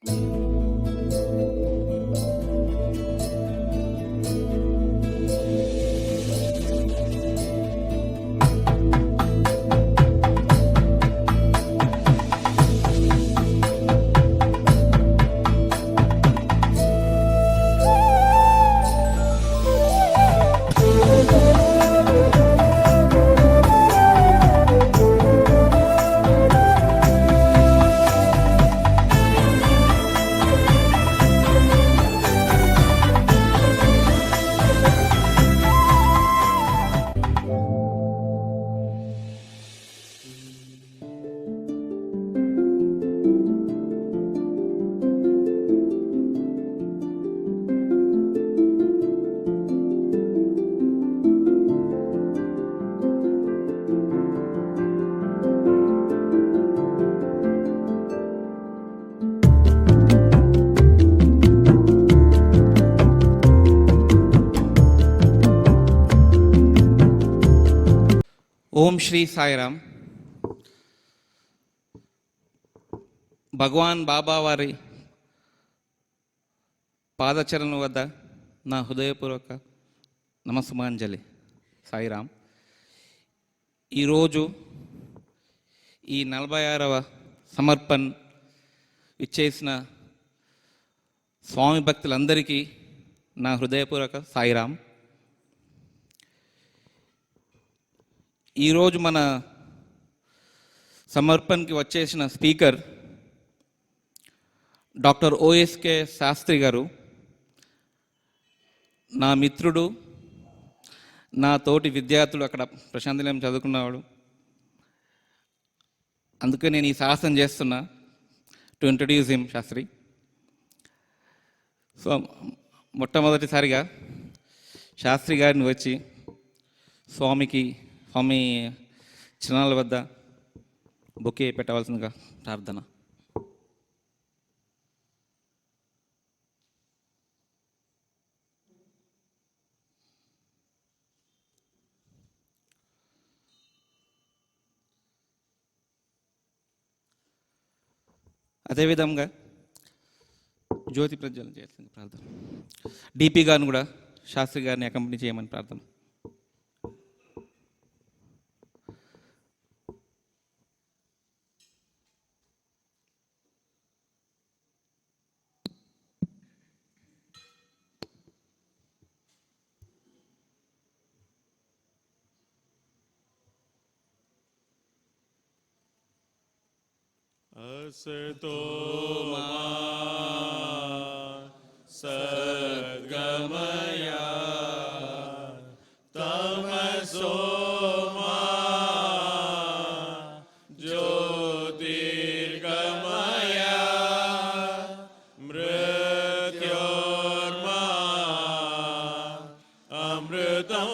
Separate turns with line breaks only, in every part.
ఓం శ్రీ సాయిరామ్. భగవాన్ బాబా వారి పాదచరణం వద్ద నా హృదయపూర్వక నమస్సుమాంజలి. సాయిరామ్. ఈరోజు ఈ 46వ సమర్పణ్ ఇచ్చేసిన స్వామి భక్తులందరికీ నా హృదయపూర్వక సాయిరామ్. ఈరోజు మన సమర్పణకి వచ్చేసిన స్పీకర్ డాక్టర్ ఓఎస్కే శాస్త్రి గారు. నా మిత్రుడు, నా తోటి విద్యార్థులు, అక్కడ ప్రశాంతినిలయం చదువుకున్నవాడు. అందుకే నేను ఈ సాహసం చేస్తున్నా to introduce him. Shastri. So మొట్టమొదటిసారిగా శాస్త్రి గారిని వచ్చి స్వామి చిన్నాల వద్ద బొకే పెట్టవలసిందిగా ప్రార్థన. అదేవిధంగా జ్యోతి ప్రజ్వలన చేయాల్సింది ప్రార్థన. డిపి గారిని కూడా శాస్త్రి గారిని అకంపెనీ చేయమని ప్రార్థన.
असतो मा सद्गमया तमसो मा ज्योतिर्गमया मृत्योर्मा अमृतं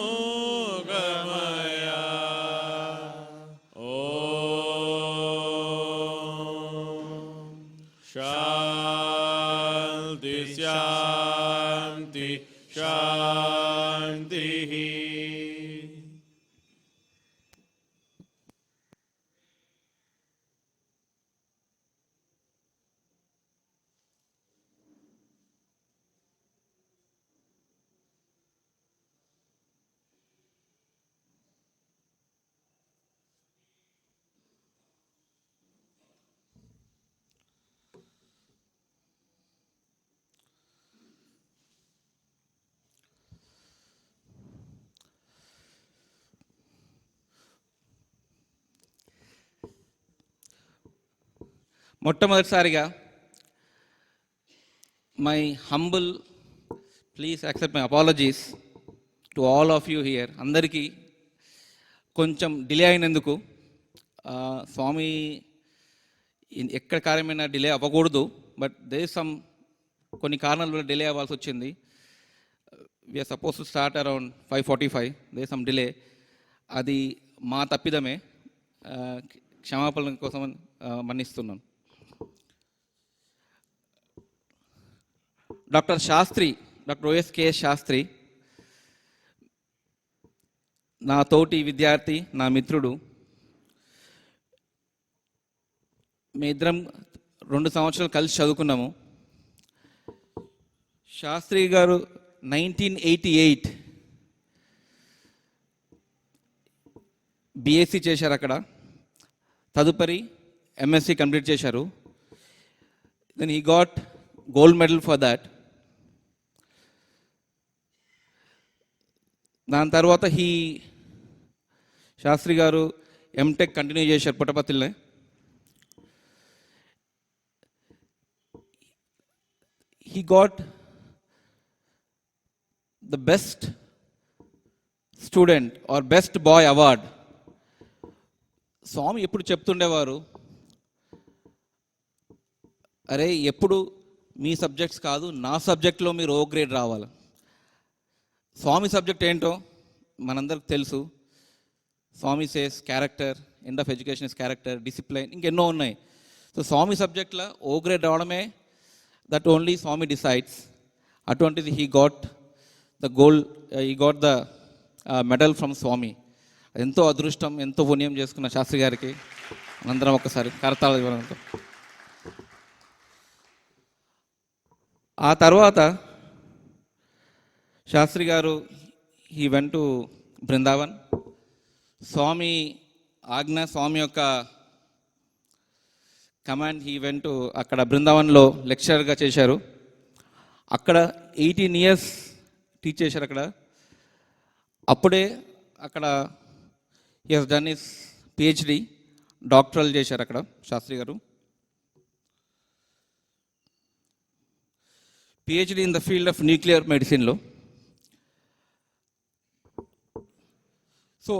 गमया. शांति शांति शांति.
మొట్టమొదటిసారిగా my humble please accept my apologies to all of you here. అందరికీ కొంచెం డిలే అయినందుకు. స్వామి ఎక్కడ కార్యమైనా డిలే అవ్వకూడదు, బట్ దే సమ్ కొన్ని కారణాల వల్ల డిలే అవ్వాల్సి వచ్చింది. We are supposed to start around 5:45. They some delay. అది మా తప్పిదమే. క్షమాపణల కోసం మన్నిస్తున్నాను. డాక్టర్ ఓఎస్కే శాస్త్రి నా తోటి విద్యార్థి, నా మిత్రుడు. మీ ఇద్దరం 2 సంవత్సరాలు కలిసి చదువుకున్నాము. శాస్త్రి గారు 1988 బీఎస్సీ చేశారు అక్కడ. తదుపరి ఎంఎస్సీ కంప్లీట్ చేశారు. Then he got gold medal for that. దాని తర్వాత శాస్త్రి గారు ఎంటెక్ కంటిన్యూ చేశారు పుట్టపర్తిలోనే. He got the best student or best boy award. Swami ఎప్పుడు చెప్తుండేవారు, అరే ఎప్పుడు మీ సబ్జెక్ట్స్ కాదు, నా సబ్జెక్ట్లో మీరు ఓ గ్రేడ్ రావాలి. స్వామి సబ్జెక్ట్ ఏంటో మనందరికి తెలుసు. Swami says character, end of education is character, discipline, ఇంకెన్నో ఉన్నాయి. సో స్వామి సబ్జెక్ట్లో ఓ గ్రేడ్ రావడమే దట్ ఓన్లీ స్వామి డిసైడ్స్. అటువంటిది he got the medal from Swami. ఎంతో అదృష్టం, ఎంతో పుణ్యం చేసుకున్న శాస్త్రి గారికి అందరం ఒకసారి కరతాళ ఇవ్వడంతో. ఆ తర్వాత శాస్త్రి గారు హీ వెంట్ టు బృందావన్. స్వామి ఆజ్ఞ, స్వామి యొక్క కమాండ్, హీ వెంట్ టు అక్కడ బృందావన్లో లెక్చరర్గా చేశారు. అక్కడ 18 years టీచ్ చేశారు అక్కడ. అప్పుడే అక్కడ he has done his PhD, doctoral చేశారు అక్కడ శాస్త్రి గారు. PhD in the field of nuclear మెడిసిన్లో. సో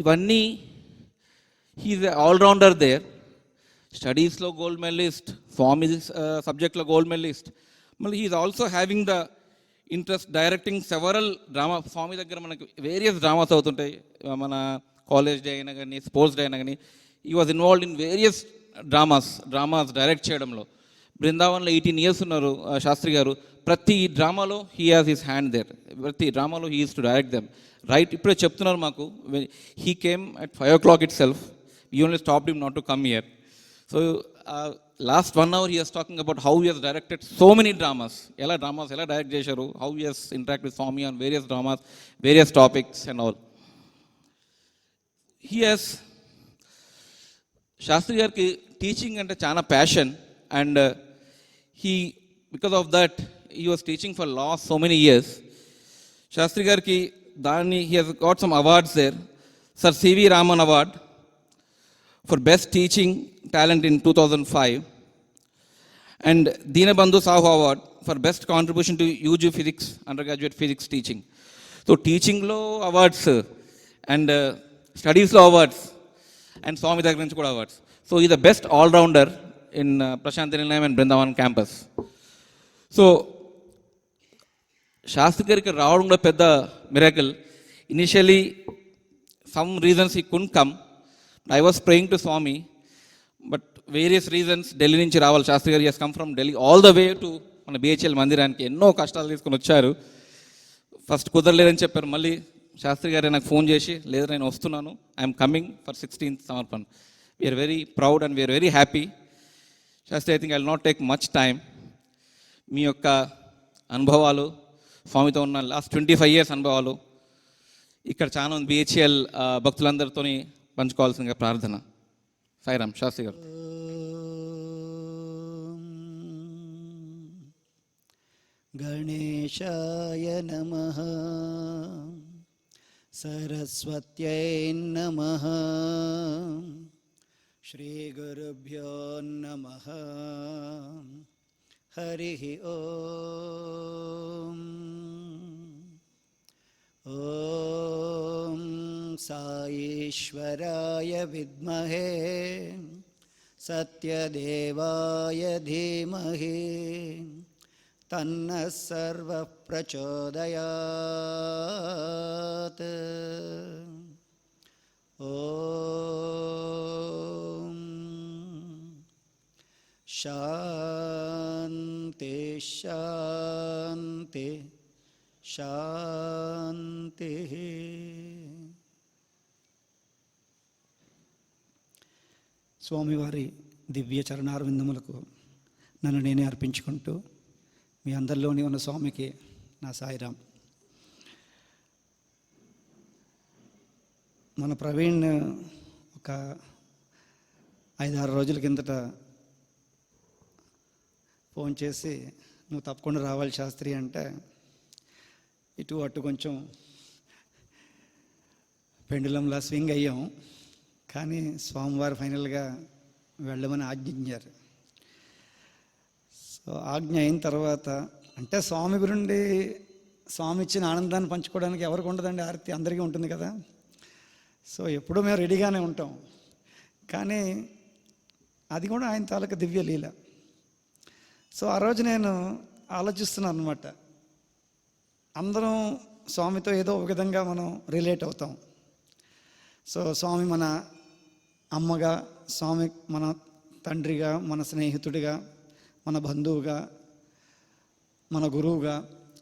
ఇవన్నీ హీఈస్ ఆల్రౌండర్ దేర్. స్టడీస్లో గోల్డ్ మెడలిస్ట్, స్వామి సబ్జెక్ట్లో గోల్డ్ మెడలిస్ట్. మళ్ళీ he is also having the interest directing several drama. Swami దగ్గర మనకు వేరియస్ డ్రామాస్ అవుతుంటాయి. మన కాలేజ్ డే అయినా కానీ, స్పోర్ట్స్ డే అయినా కానీ, he was involved in various dramas direct చేయడంలో. బృందావన్లో 18 years ఉన్నారు శాస్త్రి గారు. ప్రతి డ్రామాలో he has his hand there. ప్రతి డ్రామాలో he is to direct them. Right, ఇప్పుడే చెప్తున్నారు మాకు, he came at 5 o'clock itself. We only stopped him not to come here. So last 1 hour he has talking about how he has directed so many dramas. ఎలా direct చేశారు, how he has interact with Swami on various dramas, various topics and all. He has Shastri గారికి teaching అంటే చాలా passion. And because of that, he was teaching for last so many years. Shastri గారికి he has got some awards there. Sir C.V. Raman Award for Best Teaching Talent in 2005. And Dinabandhu Sahu Award for Best Contribution to UG Physics, Undergraduate Physics Teaching. So teaching-lo awards and studies-lo awards and Swami దగ్గర నుంచి కూడా awards. So he is the best all-rounder in Prashanthi Nilayam and Brindavan campus. So Shastri గారికి రావడం కూడా పెద్ద miracle. Initially some reasons he couldn't come. I was praying to Swami, but various reasons Delhi నుంచి రావాలి శాస్త్రి గారు. Has come from Delhi all the way to మన బిహెచ్ఎల్ మందిరానికి. ఎన్నో కష్టాలు తీసుకొని వచ్చారు. ఫస్ట్ కుదరలేదని చెప్పారు. మళ్ళీ శాస్త్రి గారే నాకు ఫోన్ చేసి, లేదు నేను వస్తున్నాను, ఐఎమ్ కమింగ్ ఫర్ 16th సమర్పణ. We are very proud and we are very happy. Shastri, I think I will not take much time. మీ యొక్క అనుభవాలు, స్వామితో ఉన్న లాస్ట్ 25 years అనుభవాలు ఇక్కడ చాలా బిహెచ్ఎల్ భక్తులందరితో పంచుకోవాల్సిందిగా ప్రార్థన. సాయిరామ్. శాస్త్రి గారు.
గణేశాయ నమః, సరస్వత్యై నమః, శ్రీ గురుభ్యో నమః. హరి ఓం. ఓం సాయేశ్వరాయ విద్మహే సత్యదేవాయ ధీమహి తన్నః సర్వః ప్రచోదయాత్. ఓం శాంతి శాంతి శాంతి. స్వామివారి
దివ్య చరణారవిందములకు నన్ను నేనే అర్పించుకుంటూ మీ అందరిలోని ఉన్న స్వామికి నా సాయిరాం. మన ప్రవీణ్ ఒక 5-6 రోజుల కిందట ఫోన్ చేసి నువ్వు తప్పకుండా రావాలి శాస్త్రి అంటే ఇటు అటు కొంచెం పెండులంలా స్వింగ్ అయ్యాం. కానీ స్వామివారు ఫైనల్గా వెళ్ళమని ఆజ్ఞించారు. సో ఆజ్ఞ అయిన తర్వాత అంటే స్వామి గురించి స్వామి ఇచ్చిన ఆనందాన్ని పంచుకోవడానికి ఎవరికి ఉండదండి, ఆరతి అందరికీ ఉంటుంది కదా. సో ఎప్పుడూ మేము రెడీగానే ఉంటాం. కానీ అది కూడా ఆయన తాలూకా దివ్య లీల. సో ఆ రోజు నేను ఆలోచిస్తున్నాను అనమాట, అందరం స్వామితో ఏదో ఒక విధంగా మనం రిలేట్ అవుతాం. సో స్వామి మన అమ్మగా, స్వామి మన తండ్రిగా, మన స్నేహితుడిగా, మన బంధువుగా, మన గురువుగా,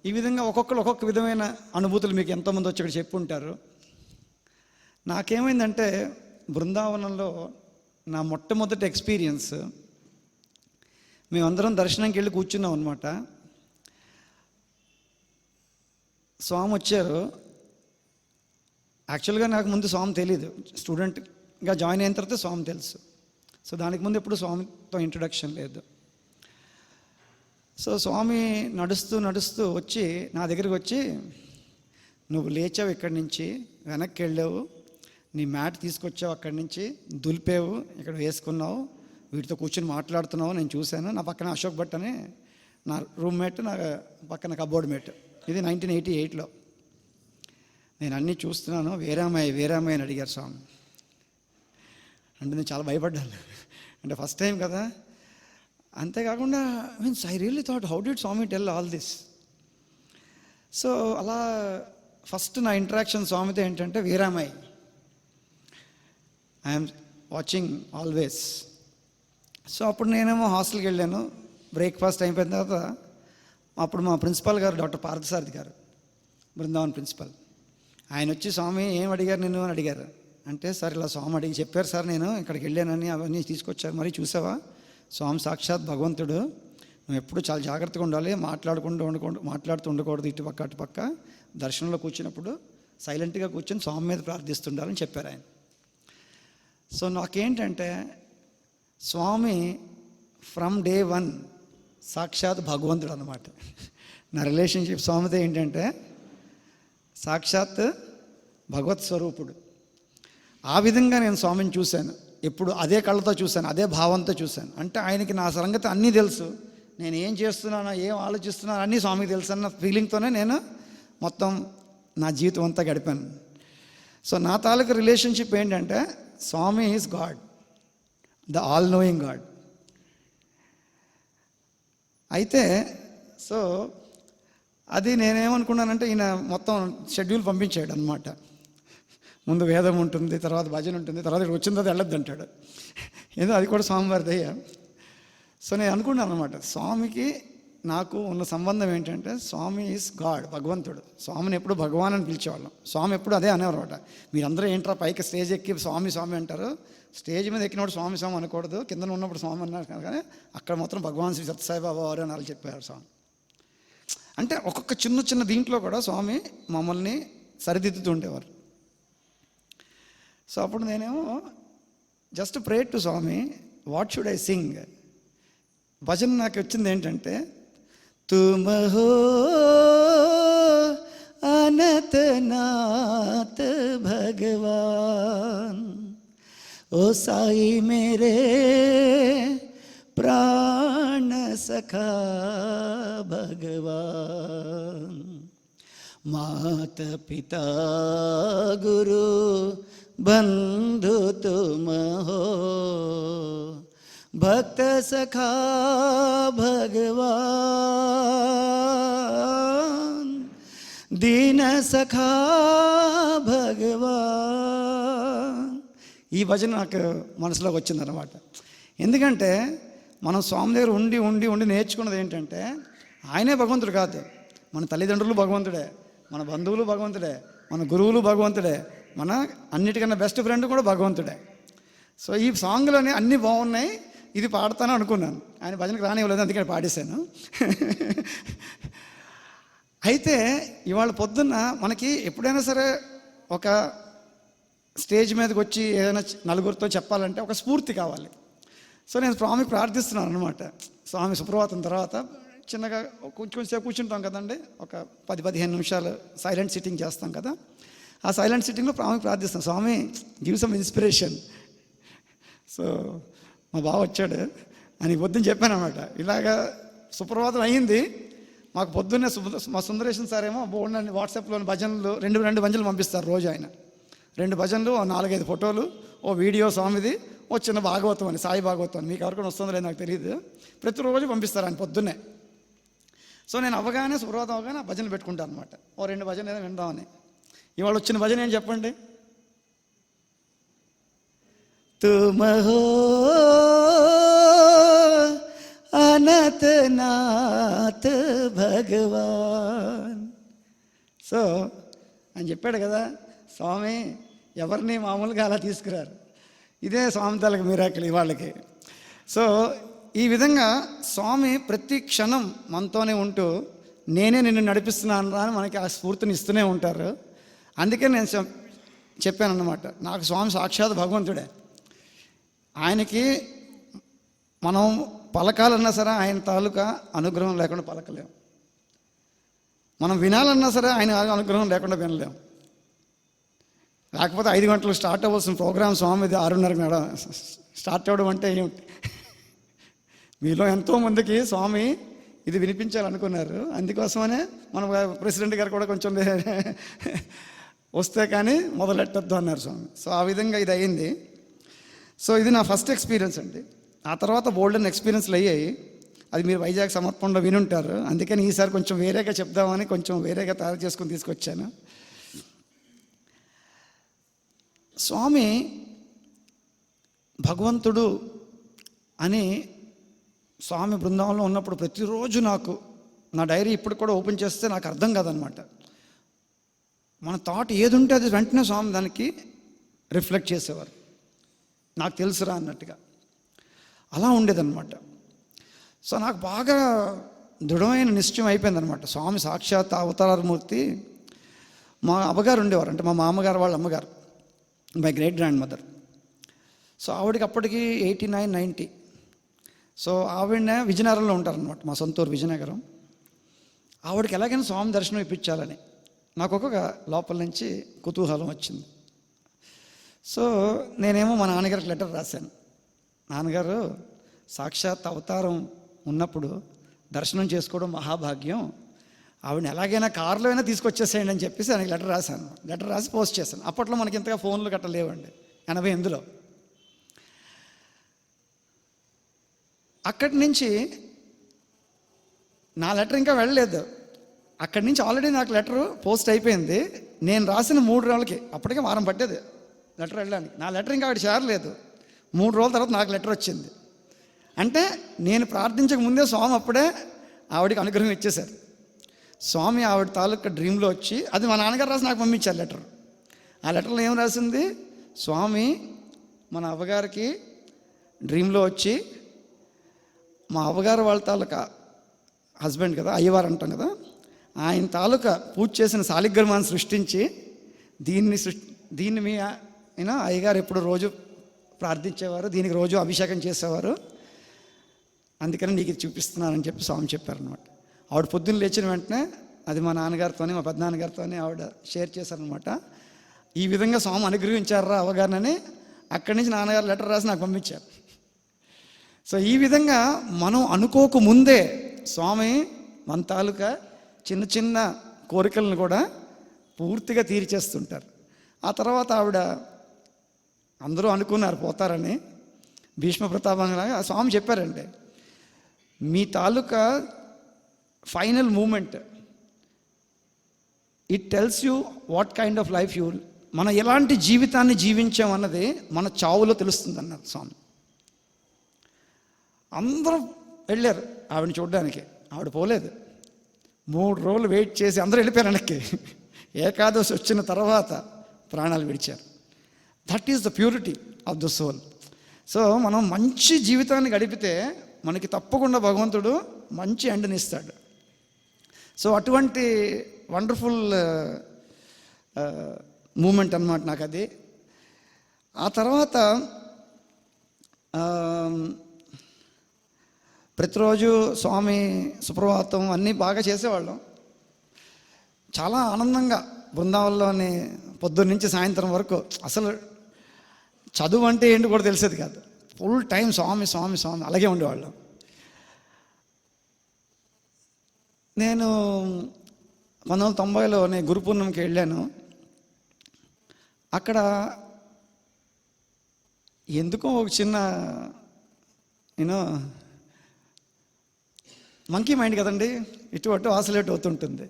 ఈ విధంగా ఒక్కొక్కరు ఒక్కొక్క విధమైన అనుభూతులు మీకు ఎంతోమంది వచ్చి ఇక్కడ చెప్పుంటారు. నాకేమైందంటే బృందావనంలో నా మొట్టమొదటి ఎక్స్పీరియన్స్, మేమందరం దర్శనంకి వెళ్ళి కూర్చున్నాం అనమాట. స్వామి వచ్చారు. యాక్చువల్గా నాకు ముందు స్వామి తెలీదు, స్టూడెంట్గా జాయిన్ అయిన తర్వాత స్వామి తెలుసు. సో దానికి ముందు ఎప్పుడు స్వామితో ఇంట్రడక్షన్ లేదు. సో స్వామి నడుస్తూ నడుస్తూ వచ్చి నా దగ్గరికి వచ్చి, నువ్వు లేచావు ఇక్కడి నుంచి, వెనక్కి వెళ్ళావు, నీ మ్యాట్ తీసుకొచ్చావు, అక్కడి నుంచి దులిపావు, ఇక్కడ వేసుకున్నావు, వీటితో కూర్చొని మాట్లాడుతున్నావు, నేను చూశాను. నా పక్కన అశోక్ భట్ అని నా రూమ్మేట్, నా పక్కన కబోర్డ్ మేట్. ఇది 1988లో. నేను అన్నీ చూస్తున్నాను. వేరే అమ్మాయి అని అడిగారు స్వామి. అంటే నేను చాలా భయపడ్డాను, అంటే ఫస్ట్ టైం కదా. అంతేకాకుండా means I really thought, how did Swami tell all this? So అలా ఫస్ట్ నా ఇంటరాక్షన్ స్వామితో ఏంటంటే వీరామయ్య. I'm watching always. సో అప్పుడు నేనేమో హాస్టల్కి వెళ్ళాను. బ్రేక్ఫాస్ట్ అయిపోయిన తర్వాత అప్పుడు మా ప్రిన్సిపాల్ గారు డాక్టర్ పార్థసారథి గారు, బృందావన్ ప్రిన్సిపల్, ఆయన వచ్చి స్వామి ఏం అడిగారు నిన్ను అని అడిగారు. అంటే సార్ ఇలా స్వామి అడిగి చెప్పారు సార్, నేను ఇక్కడికి వెళ్ళానని అవన్నీ తీసుకొచ్చారు. మరి చూసావా, స్వామి సాక్షాత్ భగవంతుడు, నువ్వు ఎప్పుడు చాలా జాగ్రత్తగా ఉండాలి, మాట్లాడుతూ ఉండకూడదు, ఇటుపక్క అటుపక్క, దర్శనంలో కూర్చున్నప్పుడు సైలెంట్గా కూర్చొని స్వామి మీద ప్రార్థిస్తుండాలని చెప్పారు ఆయన. సో నాకేంటంటే స్వామి ఫ్రమ్ డే 1 సాక్షాత్ భగవంతుడు అన్నమాట. నా రిలేషన్షిప్ స్వామితో ఏంటంటే సాక్షాత్ భగవత్ స్వరూపుడు. ఆ విధంగా నేను స్వామిని చూశాను, ఎప్పుడు అదే కళ్ళతో చూశాను, అదే భావంతో చూశాను. అంటే ఆయనకి నా సంగతి అన్నీ తెలుసు, నేను ఏం చేస్తున్నానో, ఏం ఆలోచిస్తున్నానో అన్నీ స్వామికి తెలుసు అన్న ఫీలింగ్తోనే నేను మొత్తం నా జీవితం అంతా గడిపాను. సో నా తాలూకు రిలేషన్షిప్ ఏంటంటే Swami is God, the all knowing God. అయితే సో అది నేనేమనుకున్నానంటే ఈయన మొత్తం షెడ్యూల్ పంపించాడు అనమాట. ముందు వేదం ఉంటుంది, తర్వాత భజన ఉంటుంది, తర్వాత ఇక్కడ వచ్చిన తర్వాత వెళ్ళొద్దు అంటాడు. ఏదో అది కూడా స్వామివారి దయ. సో నేను అనుకున్నాను అనమాట, స్వామికి నాకు ఉన్న సంబంధం ఏంటంటే స్వామి ఈజ్ గాడ్, భగవంతుడు. స్వామిని ఎప్పుడు భగవాన్ అని పిలిచేవాళ్ళం. స్వామి ఎప్పుడు అదే అనేవారు అనమాట. మీరందరూ ఏంట్రా పైకి స్టేజ్ ఎక్కి స్వామి స్వామి అంటారు, స్టేజ్ మీద ఎక్కినప్పుడు స్వామి స్వామి అనకూడదు, కింద ఉన్నప్పుడు స్వామి అన్నారు. కానీ అక్కడ మాత్రం భగవాన్ శ్రీ సత్యసాయిబాబా వారు అని వాళ్ళు చెప్పారు స్వామి. అంటే ఒక్కొక్క చిన్న చిన్న దీంట్లో కూడా స్వామి మమ్మల్ని సరిదిద్దుతూ ఉండేవారు. సో అప్పుడు నేనేమో just pray to Swami, what should I sing? భజన నాకు వచ్చింది ఏంటంటే, तुम हो अनंत नाथ भगवान, ओ साई मेरे प्राण सखा भगवान, मात पिता गुरु बंधु तुम हो, भक्त सखा भगवान, दीन सखा भगवान. ఈ భజన నాకు మనసులోకి వచ్చిందన్నమాట. ఎందుకంటే మనం స్వామి దగ్గర ఉండి ఉండి ఉండి నేర్చుకున్నది ఏంటంటే ఆయనే భగవంతుడు కాదు, మన తల్లిదండ్రులు భగవంతుడే, మన బంధువులు భగవంతుడే, మన గురువులు భగవంతుడే, మన అన్నిటికన్నా బెస్ట్ ఫ్రెండ్ కూడా భగవంతుడే. సో ఈ సాంగ్లోనే అన్నీ బాగున్నాయి, ఇది పాడతాను అనుకున్నాను. ఆయన భజనకు రానివ్వలేదు, అందుకని పాడేశాను. అయితే ఇవాళ పొద్దున్న మనకి ఎప్పుడైనా సరే ఒక స్టేజ్ మీదకి వచ్చి ఏదైనా నలుగురితో చెప్పాలంటే ఒక స్ఫూర్తి కావాలి. సో నేను స్వామికి ప్రార్థిస్తున్నాను అనమాట. స్వామి సుప్రభాతం తర్వాత చిన్నగా కొంచెంసేపు కూర్చుంటాం కదండి, ఒక 10-15 నిమిషాలు సైలెంట్ సిట్టింగ్ చేస్తాం కదా. ఆ సైలెంట్ సిట్టింగ్లో స్వామికి ప్రార్థిస్తాం, స్వామి గివ్ సమ్ ఇన్స్పిరేషన్. సో మా బావ వచ్చాడు, అని పొద్దున్న చెప్పాను అనమాట. ఇలాగా సుప్రభాతం అయ్యింది. మాకు పొద్దున్నే మా సుందరేషన్ సార్ ఏమో బోర్డు వాట్సాప్లోని భజనలు రెండు భజనలు పంపిస్తారు రోజు. ఆయన 2 భజనలు, 4-5 ఫోటోలు, ఓ వీడియో స్వామిది, ఓ చిన్న భాగవతం అని, సాయి భాగవతం. మీకు ఎవరికైనా వస్తుందో లేదు నాకు తెలియదు, ప్రతిరోజు పంపిస్తారు ఆయన పొద్దున్నే. సో నేను అవ్వగానే సుప్రభాతం అవ్వగానే ఆ భజనలు పెట్టుకుంటాను అనమాట. ఓ 2 భజనలు ఏదో విందామని. ఇవాళ వచ్చిన భజన ఏం చెప్పండి? तुम हो अनंत नाथ భగవాన్. సో అని చెప్పాడు కదా స్వామి, ఎవరిని మామూలుగా అలా తీసుకురారు. ఇదే స్వామి తాలూకు మిరాకిల్ ఇవాళ్ళకి. సో ఈ విధంగా స్వామి ప్రతి క్షణం మనతోనే ఉంటూ నేనే నిన్ను నడిపిస్తున్నాను అని మనకి ఆ స్ఫూర్తిని ఇస్తూనే ఉంటారు. అందుకే నేను చెప్పాను అన్నమాట, నాకు స్వామి సాక్షాత్ భగవంతుడే. ఆయనకి మనం పలకాలన్నా సరే ఆయన తాలూకా అనుగ్రహం లేకుండా పలకలేం. మనం వినాలన్నా సరే ఆయన అనుగ్రహం లేకుండా వినలేం. లేకపోతే 5 గంటలకు స్టార్ట్ అవ్వాల్సిన ప్రోగ్రామ్ స్వామిది 6:30 స్టార్ట్ అవ్వడం అంటే ఏమిటి? మీలో ఎంతోమందికి స్వామి ఇది వినిపించాలనుకున్నారు. అందుకోసమనే మన ప్రెసిడెంట్ గారు కూడా కొంచెం వస్తే కానీ మొదలెట్టద్దు అన్నారు స్వామి. సో ఆ విధంగా ఇది అయ్యింది. సో ఇది నా ఫస్ట్ ఎక్స్పీరియన్స్ అండి. ఆ తర్వాత బోల్డెన్ ఎక్స్పీరియన్స్లు అయ్యాయి. అది మీరు వైజాగ్ సమర్పణలో వినుంటారు. అందుకని ఈసారి కొంచెం వేరేగా చెప్దామని కొంచెం వేరేగా తయారు చేసుకొని తీసుకొచ్చాను. స్వామి భగవంతుడు అని స్వామి బృందావనంలో ఉన్నప్పుడు ప్రతిరోజు నాకు నా డైరీ ఇప్పుడు కూడా ఓపెన్ చేస్తే నాకు అర్థం కాదనమాట. మన థాట్ ఏది ఉంటే అది వెంటనే స్వామి దానికి రిఫ్లెక్ట్ చేసేవారు, నాకు తెలుసురా అన్నట్టుగా అలా ఉండేదన్నమాట. సో నాకు బాగా దృఢమైన నిశ్చయం అయిపోయిందనమాట. స్వామి సాక్షాత్ అవతారమూర్తి. మా అమ్మగారు ఉండేవారు, అంటే మా మామగారు వాళ్ళ అమ్మగారు, my great grand mother. So ఆవిడకి అప్పటికి 89-90. సో ఆవిడనే విజయనగరంలో ఉంటారనమాట, మా సొంతూరు విజయనగరం. ఆవిడకి ఎలాగైనా స్వామి దర్శనం ఇప్పించాలని నాకు ఒక లోపల నుంచి కుతూహలం వచ్చింది. సో నేనేమో మా నాన్నగారికి లెటర్ రాశాను, నాన్నగారు సాక్షాత్ అవతారం ఉన్నప్పుడు దర్శనం చేసుకోవడం మహాభాగ్యం, ఆవిడని ఎలాగైనా కారులో అయినా తీసుకొచ్చేసేయండి అని చెప్పేసి ఆయనకి లెటర్ రాశాను. లెటర్ రాసి పోస్ట్ చేశాను. అప్పట్లో మనకి ఇంతగా ఫోన్లు గట్ట లేవండి, 88లో. అక్కడి నుంచి నా లెటర్ ఇంకా వెళ్ళలేదు. అక్కడి నుంచి ఆల్రెడీ నాకు లెటర్ పోస్ట్ అయిపోయింది. నేను రాసిన 3 రోజులకి, అప్పటికే వారం పట్టేది లెటర్ వెళ్ళడానికి. నా లెటర్ ఇంకా ఆవిడ చేరలేదు. 3 రోజుల తర్వాత నాకు లెటర్ వచ్చింది. అంటే నేను ప్రార్థించక ముందే స్వామి అప్పుడే ఆవిడకి అనుగ్రహం ఇచ్చేశారు. స్వామి ఆవిడ తాలూకా డ్రీమ్లో వచ్చి, అది మా నాన్నగారు రాసి నాకు పంపించారు లెటర్. ఆ లెటర్లో ఏం రాసింది, స్వామి మన అవ్వగారికి డ్రీమ్లో వచ్చి, మా అవ్వగారు వాళ్ళ తాలూకా హస్బెండ్ కదా, అయ్యవారు అంటాం కదా, ఆయన తాలూకా పూజ చేసిన శాలిగ్రామాన్ని సృష్టించి దీన్ని మీ అయినా అయ్యగారు ఎప్పుడు రోజు ప్రార్థించేవారు, దీనికి రోజు అభిషేకం చేసేవారు, అందుకని నీకు ఇది చూపిస్తున్నానని చెప్పి స్వామి చెప్పారనమాట. ఆవిడ పొద్దున్న లేచిన వెంటనే అది మా నాన్నగారితోనే మా పెద్దనాన్నగారితోనే ఆవిడ షేర్ చేశారనమాట. ఈ విధంగా స్వామి అనుగ్రహించారా అవగారినని అక్కడి నుంచి నాన్నగారు లెటర్ రాసి నాకు పంపించారు. సో ఈ విధంగా మనం అనుకోక ముందే స్వామి మన తాలూకా చిన్న చిన్న కోరికలను కూడా పూర్తిగా తీర్చేస్తుంటారు. ఆ తర్వాత ఆవిడ అందరూ అనుకున్నారు పోతారని, భీష్మ ప్రతాపంగా స్వామి చెప్పారండి, మీ తాలూకా final moment it tells you what kind of life you, మనం ఎలాంటి జీవితాన్ని జీవించామన్నది మన చావులో తెలుస్తుంది అన్నారు స్వామి. అందరూ వెళ్ళారు ఆవిడని చూడడానికి, ఆవిడ పోలేదు. 3 రోజులు వెయిట్ చేసి అందరూ వెళ్ళిపోయారు వెనక్కి. ఏకాదశి వచ్చిన తర్వాత ప్రాణాలు విడిచారు. That is the purity of the soul. So మనం మంచి జీవితాన్ని గడిపితే మనకి తప్పకుండా భగవంతుడు మంచి ఎండ్ని ఇస్తాడు. సో అటువంటి వండర్ఫుల్ మూమెంట్ అన్నమాట నాకు అది. ఆ తర్వాత ప్రతిరోజు స్వామి సుప్రభాతం అన్నీ బాగా చేసేవాళ్ళం. చాలా ఆనందంగా బృందావనంలోని పొద్దున్న నుంచి సాయంత్రం వరకు అసలు చదువు అంటే ఏంటి కూడా తెలిసేది కాదు. ఫుల్ టైం స్వామి స్వామి స్వామి అలాగే ఉండేవాళ్ళం. నేను 1990లో నేను గురు పూర్ణిమకి వెళ్ళాను. అక్కడ ఎందుకో ఒక చిన్న మంకీ మైండ్ కదండి, ఇటు అటు ఆసిలేట్ అవుతుంటుంది.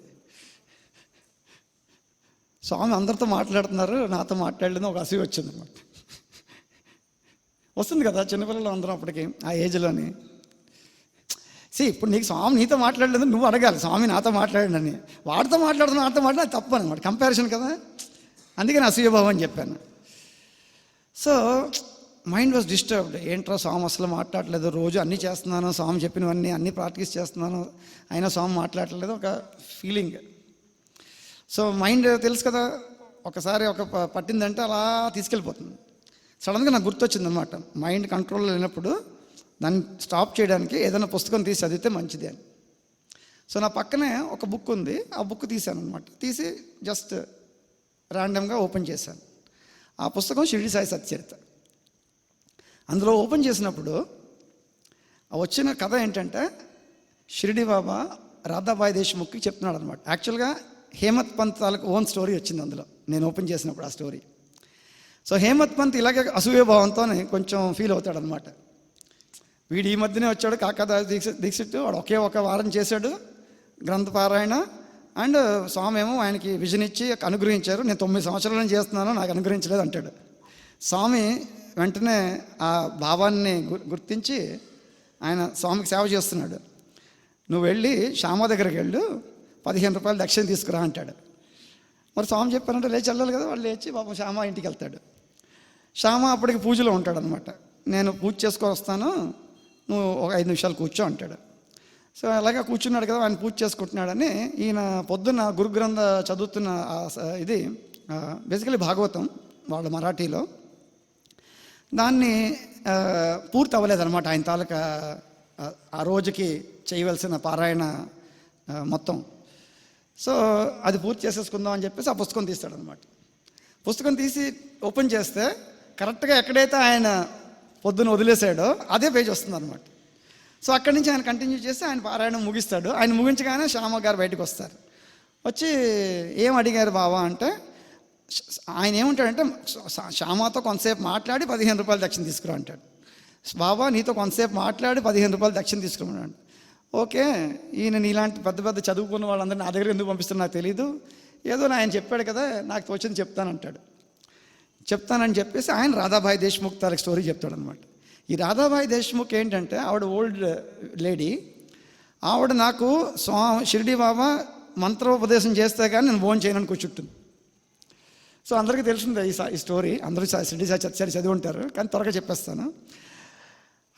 స్వామి అందరితో మాట్లాడుతున్నారు, నాతో మాట్లాడలేదు, ఒక అసూయ వచ్చింది అన్నమాట. వస్తుంది కదా చిన్నపిల్లలు అందరం అప్పటికి ఆ ఏజ్లోని. ఇప్పుడు నీకు స్వామి నీతో మాట్లాడలేదు, నువ్వు అడగాలి స్వామి నాతో మాట్లాడండి. వాడితో మాట్లాడుతున్నా నాతో మాట్లాడి తప్పు అనమాట, కంపారిజన్ కదా. అందుకని అసూయభావం అని చెప్పాను. So mind was disturbed. ఏంట్రా స్వామి అసలు మాట్లాడలేదు, రోజు అన్నీ చేస్తున్నాను, స్వామి చెప్పినవన్నీ అన్నీ ప్రాక్టీస్ చేస్తున్నాను, అయినా స్వామి మాట్లాడలేదు, ఒక ఫీలింగ్. సో మైండ్ తెలుసు కదా, ఒకసారి పట్టిందంటే అలా తీసుకెళ్ళిపోతుంది. సడన్గా నాకు గుర్తొచ్చింది అనమాట, మైండ్ కంట్రోల్లో లేనప్పుడు దాన్ని స్టాప్ చేయడానికి ఏదైనా పుస్తకం తీసి చదివితే మంచిది అని. సో నా పక్కనే ఒక బుక్ ఉంది, ఆ బుక్ తీశాను అనమాట. తీసి జస్ట్ ర్యాండమ్గా ఓపెన్ చేశాను. ఆ పుస్తకం షిరిడి సాయి సత్యచరిత్ర. అందులో ఓపెన్ చేసినప్పుడు వచ్చిన కథ ఏంటంటే, షిరిడి బాబా రాధాబాయి దేశ్ముఖ్కి చెప్తున్నాడు అనమాట. యాక్చువల్గా హేమత్ పంత్ తాలూకు ఓన్ స్టోరీ వచ్చింది అందులో, నేను ఓపెన్ చేసినప్పుడు ఆ స్టోరీ. సో హేమత్ పంత్ ఇలాగే అసూయభావంతో కొంచెం ఫీల్ అవుతాడనమాట. వీడు ఈ మధ్యనే వచ్చాడు, కాకదాస్ దీక్షిత్, వాడు ఒకే ఒక వారం చేశాడు గ్రంథపారాయణ, అండ్ స్వామి ఏమో ఆయనకి విజన్ ఇచ్చి అనుగ్రహించారు. నేను 9 సంవత్సరాల నుంచి చేస్తున్నాను, నాకు అనుగ్రహించలేదు అంటాడు. స్వామి వెంటనే ఆ భావాన్ని గుర్తించి ఆయన స్వామికి సేవ చేస్తున్నాడు. నువ్వు వెళ్ళి శ్యామ దగ్గరికి వెళ్ళు, 15 రూపాయలు దక్షిణ తీసుకురా అంటాడు. మరి స్వామి చెప్పారంటే లేచి వెళ్ళాలి కదా. వాళ్ళు లేచి పాపం శ్యామ ఇంటికి వెళ్తాడు. శ్యామ అప్పటికి పూజలో ఉంటాడనమాట. నేను పూజ చేసుకొని వస్తాను, నువ్వు ఒక 5 నిమిషాలు కూర్చో అంటాడు. సో అలాగే కూర్చున్నాడు కదా, ఆయన పూజ చేసుకుంటున్నాడని ఈయన పొద్దున్న గురుగ్రంథ చదువుతున్న ఇది బేసికలీ భాగవతం వాళ్ళ మరాఠీలో, దాన్ని పూర్తి అవ్వలేదన్నమాట ఆయన తాలూకా ఆ రోజుకి చేయవలసిన పారాయణ మొత్తం. సో అది పూర్తి చేసేసుకుందాం అని చెప్పేసి ఆ పుస్తకం తీస్తాడనమాట. పుస్తకం తీసి ఓపెన్ చేస్తే కరెక్ట్గా ఎక్కడైతే ఆయన పొద్దున వదిలేసాడో అదే పేజ్ వస్తుంది అనమాట. సో అక్కడి నుంచి ఆయన కంటిన్యూ చేసి ఆయన పారాయణం ముగిస్తాడు. ఆయన ముగించగానే శ్యామ గారు బయటకు వస్తారు. వచ్చి ఏం అడిగారు బావా అంటే, ఆయన ఏమంటాడంటే, శ్యామతో కొంతసేపు మాట్లాడి 15 రూపాయలు దక్షిణ తీసుకురా అంటాడు. బాబా నీతో కొంతసేపు మాట్లాడి 15 రూపాయలు దక్షిణ తీసుకురాడు. ఓకే, ఈయన నీలాంటి పెద్ద పెద్ద చదువుకున్న వాళ్ళందరూ నా దగ్గర ఎందుకు పంపిస్తున్నా నాకు తెలీదు, ఏదో ఆయన చెప్పాడు కదా నాకు తోచింది చెప్తానంటాడు. చెప్తానని చెప్పేసి ఆయన రాధాబాయి దేశ్ముఖ్ తాలూకు స్టోరీ చెప్తాడనమాట. ఈ రాధాబాయి దేశ్ముఖ్ ఏంటంటే ఆవిడ ఓల్డ్ లేడీ. ఆవిడ నాకు షిరిడి బాబా మంత్రోపదేశం చేస్తే కానీ నేను భోజనం చేయనని కూర్చుంటుంది. సో అందరికీ తెలిసిందే ఈ స్టోరీ, అందరూ షిరిడి సాయి చర్చలు చదివి ఉంటారు, కానీ త్వరగా చెప్పేస్తాను.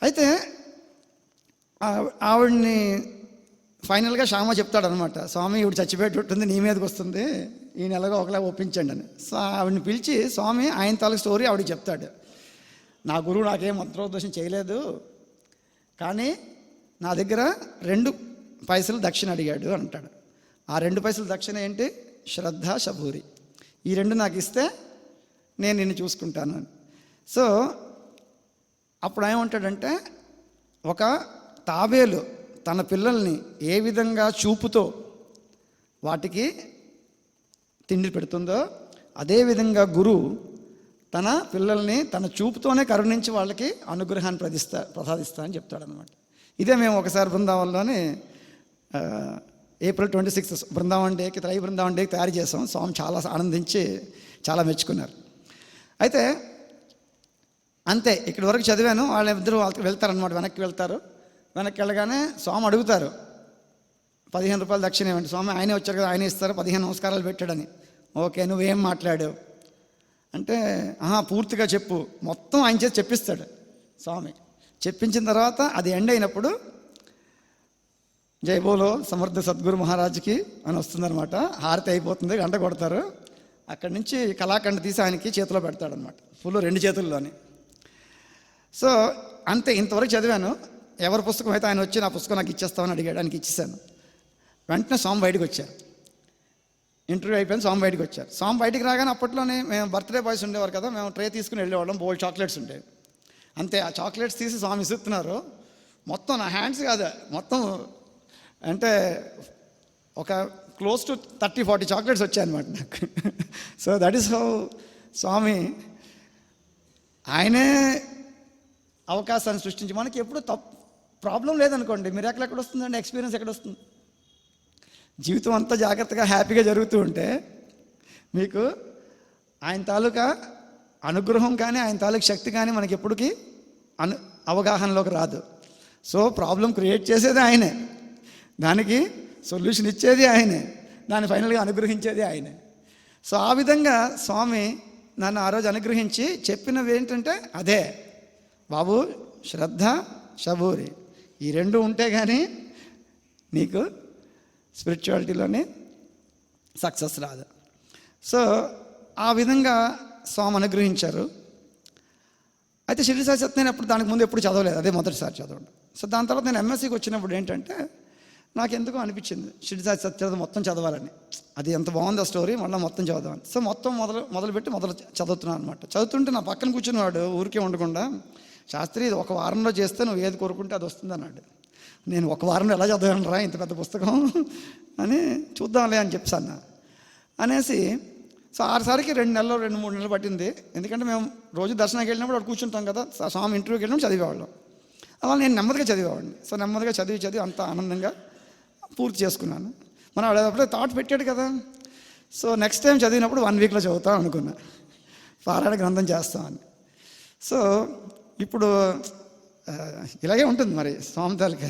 అయితే ఆవిడ్ని ఫైనల్గా శ్యామ చెప్తాడనమాట, స్వామి ఇవిడు చచ్చిపోయేటట్టుంది, నీ మీదకి వస్తుంది, ఈ నెలగా ఒకలా ఒప్పించండి అని. సో ఆవిడని పిలిచి స్వామి ఆయన తాలూకు స్టోరీ ఆవిడకి చెప్తాడు. నా గురువు నాకేం మంత్రోపదేశం చేయలేదు, కానీ నా దగ్గర 2 పైసలు దక్షిణ అడిగాడు అంటాడు. ఆ 2 పైసలు దక్షిణ ఏంటి? శ్రద్ధ, శబూరి. ఈ 2 నాకు ఇస్తే నేను నిన్ను చూసుకుంటాను అని. సో అప్పుడు ఏమంటాడంటే, ఒక తాబేలు తన పిల్లల్ని ఏ విధంగా చూపుతో వాటికి తిండి పెడుతుందో, అదేవిధంగా గురువు తన పిల్లల్ని తన చూపుతోనే కరుణించి వాళ్ళకి అనుగ్రహాన్ని ప్రసాదిస్తా అని చెప్తాడనమాట. ఇదే మేము ఒకసారి బృందావనంలోని April 26 బృందావన్ డేకి, త్రై బృందావన్ డేకి తయారు చేసాం. స్వామి చాలా ఆనందించి చాలా మెచ్చుకున్నారు. అయితే అంతే, ఇక్కడి వరకు చదివాను. వాళ్ళిద్దరూ వెళ్తారనమాట, వెనక్కి వెళ్తారు. వెనక్కి వెళ్ళగానే స్వామి అడుగుతారు 15 రూపాయలు దక్షిణ ఏమంటే, స్వామి ఆయనే వచ్చారు కదా, ఆయనే ఇస్తారు, 15 నమస్కారాలు పెట్టాడని. ఓకే, నువ్వేం మాట్లాడావు అంటే, పూర్తిగా చెప్పు, మొత్తం ఆయన చేసి చెప్పిస్తాడు. స్వామి చెప్పించిన తర్వాత అది ఎండ్ అయినప్పుడు జై బోలో సమర్థ సద్గురు మహారాజ్కి అని వస్తుందన్నమాట. హారతి అయిపోతుంది, గంట కొడతారు. అక్కడి నుంచి కళాఖండ తీసి ఆయనకి చేతిలో పెడతాడనమాట, ఫుల్ 2 చేతుల్లోని. సో అంతే, ఇంతవరకు చదివాను. ఎవరి పుస్తకం అయితే ఆయన వచ్చి నా పుస్తకం నాకు ఇచ్చేస్తామని అడిగాడు, ఆయనకి ఇచ్చేసాను. వెంటనే స్వామి బయటకు వచ్చారు. ఇంటర్వ్యూ అయిపోయింది, స్వామి బయటకు వచ్చారు. స్వామి బయటికి రాగానే అప్పట్లోనే మేము బర్త్డే బాయ్స్ ఉండేవారు కదా, మేము ట్రే తీసుకుని వెళ్ళేవాళ్ళం. బోల్డ్ చాక్లెట్స్ ఉంటాయి. అంతే, ఆ చాక్లెట్స్ తీసి స్వామి ఇస్తున్నారు. మొత్తం నా హ్యాండ్స్ కాదు, మొత్తం అంటే ఒక క్లోజ్ టు 30-40 చాక్లెట్స్ వచ్చాయన్నమాట నాకు. సో దట్ ఈస్ హౌ స్వామి ఆయనే అవకాశాన్ని సృష్టించి మనకి ఎప్పుడు ప్రాబ్లం లేదనుకోండి, మిరాకిల్ ఎక్కడ వస్తుందండి, ఎక్స్పీరియన్స్ ఎక్కడ వస్తుంది? జీవితం అంతా జాగ్రత్తగా హ్యాపీగా జరుగుతూ ఉంటే మీకు ఆయన తాలూకా అనుగ్రహం కానీ ఆయన తాలూకా శక్తి కానీ మనకి ఎప్పటికీ అవగాహనలోకి రాదు. సో ప్రాబ్లం క్రియేట్ చేసేది ఆయనే, దానికి సొల్యూషన్ ఇచ్చేది ఆయనే, దాన్ని ఫైనల్గా అనుగ్రహించేది ఆయనే. సో ఆ విధంగా స్వామి నన్ను ఆ రోజు అనుగ్రహించి చెప్పినవి ఏంటంటే అదే, బాబు శ్రద్ధ శబూరి ఈ 2 ఉంటే కానీ నీకు స్పిరిచువాలిటీలోనే సక్సెస్ రాదు. సో ఆ విధంగా స్వామి అనుగ్రహించారు. అయితే షిరిడి సాయి సత్యనారాయణ అప్పుడు దానికి ముందు ఎప్పుడు చదవలేదు, అదే మొదటిసారి చదవడం. సో దాని తర్వాత నేను ఎంఎస్సికి వచ్చినప్పుడు ఏంటంటే నాకు ఎందుకో అనిపించింది షిరిడి సాయి సత్యనారాయణ మొత్తం చదవాలని. అది ఎంత బాగుంది ఆ స్టోరీ, మళ్ళీ మొత్తం చదవాలి. సో మొత్తం మొదలుపెట్టి చదువుతున్నాను అనమాట. చదువుతుంటే నా పక్కన కూర్చున్నవాడు ఊరికే ఉండకుండా, శాస్త్రి ఇది 1 వారంలో చేస్తే నువ్వు ఏది కోరుకుంటే అది వస్తుంది అన్నాడు. నేను 1 వారంలో ఎలా చదవను రా ఇంత పెద్ద పుస్తకం అని, చూద్దాంలే అని చెప్పాను అనేసి. సో 6 సారికి 2 నెలలు 2-3 నెలలు పట్టింది. ఎందుకంటే మేము రోజు దర్శనానికి వెళ్ళినప్పుడు అక్కడ కూర్చుంటాం కదా, స్వామి ఇంటర్వ్యూకి వెళ్ళినప్పుడు చదివేవాళ్ళం. అలా నేను నెమ్మదిగా చదివేవాడిని. సో నెమ్మదిగా చదివి అంత ఆనందంగా పూర్తి చేసుకున్నాను. మనం అప్పుడే థాట్ పెట్టాడు కదా. సో నెక్స్ట్ టైం చదివినప్పుడు 1 వీక్లో చదువుతాం అనుకున్నా, పారాయణ గ్రంథం చేస్తామని. సో ఇప్పుడు ఇలాగే ఉంటుంది మరి స్వామి తాలూకా.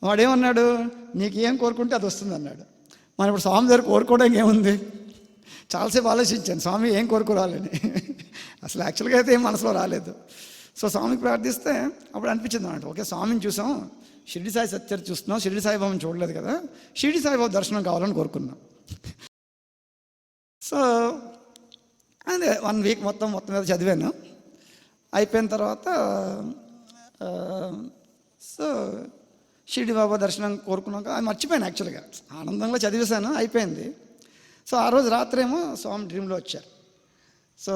వాడేమన్నాడు, నీకు ఏం కోరుకుంటే అది వస్తుంది అన్నాడు. మనం ఇప్పుడు స్వామి దగ్గర కోరుకోవడానికి ఏముంది? చాలాసేపు ఆలోచించాను స్వామి ఏం కోరుకోవాలని. అసలు యాక్చువల్గా అయితే ఏం మనసులో రాలేదు. సో స్వామికి ప్రార్థిస్తే అప్పుడు అనిపించింది అన్నమాట, ఓకే స్వామిని చూసాం, షిరిడి సాయి సత్యర్ చూస్తున్నాం, షిరిడి సాయిబాబాని చూడలేదు కదా, షిరిడి సాయిబాబా దర్శనం కావాలని కోరుకున్నాం. సో అదే 1 వీక్ మొత్తం మీద చదివాను. అయిపోయిన తర్వాత సో షిరిడి బాబా దర్శనం కోరుకున్నాక అది మర్చిపోయాను. యాక్చువల్గా ఆనందంలో చదివేశాను, అయిపోయింది. సో ఆ రోజు రాత్రేమో స్వామి డ్రీమ్లో వచ్చారు. సో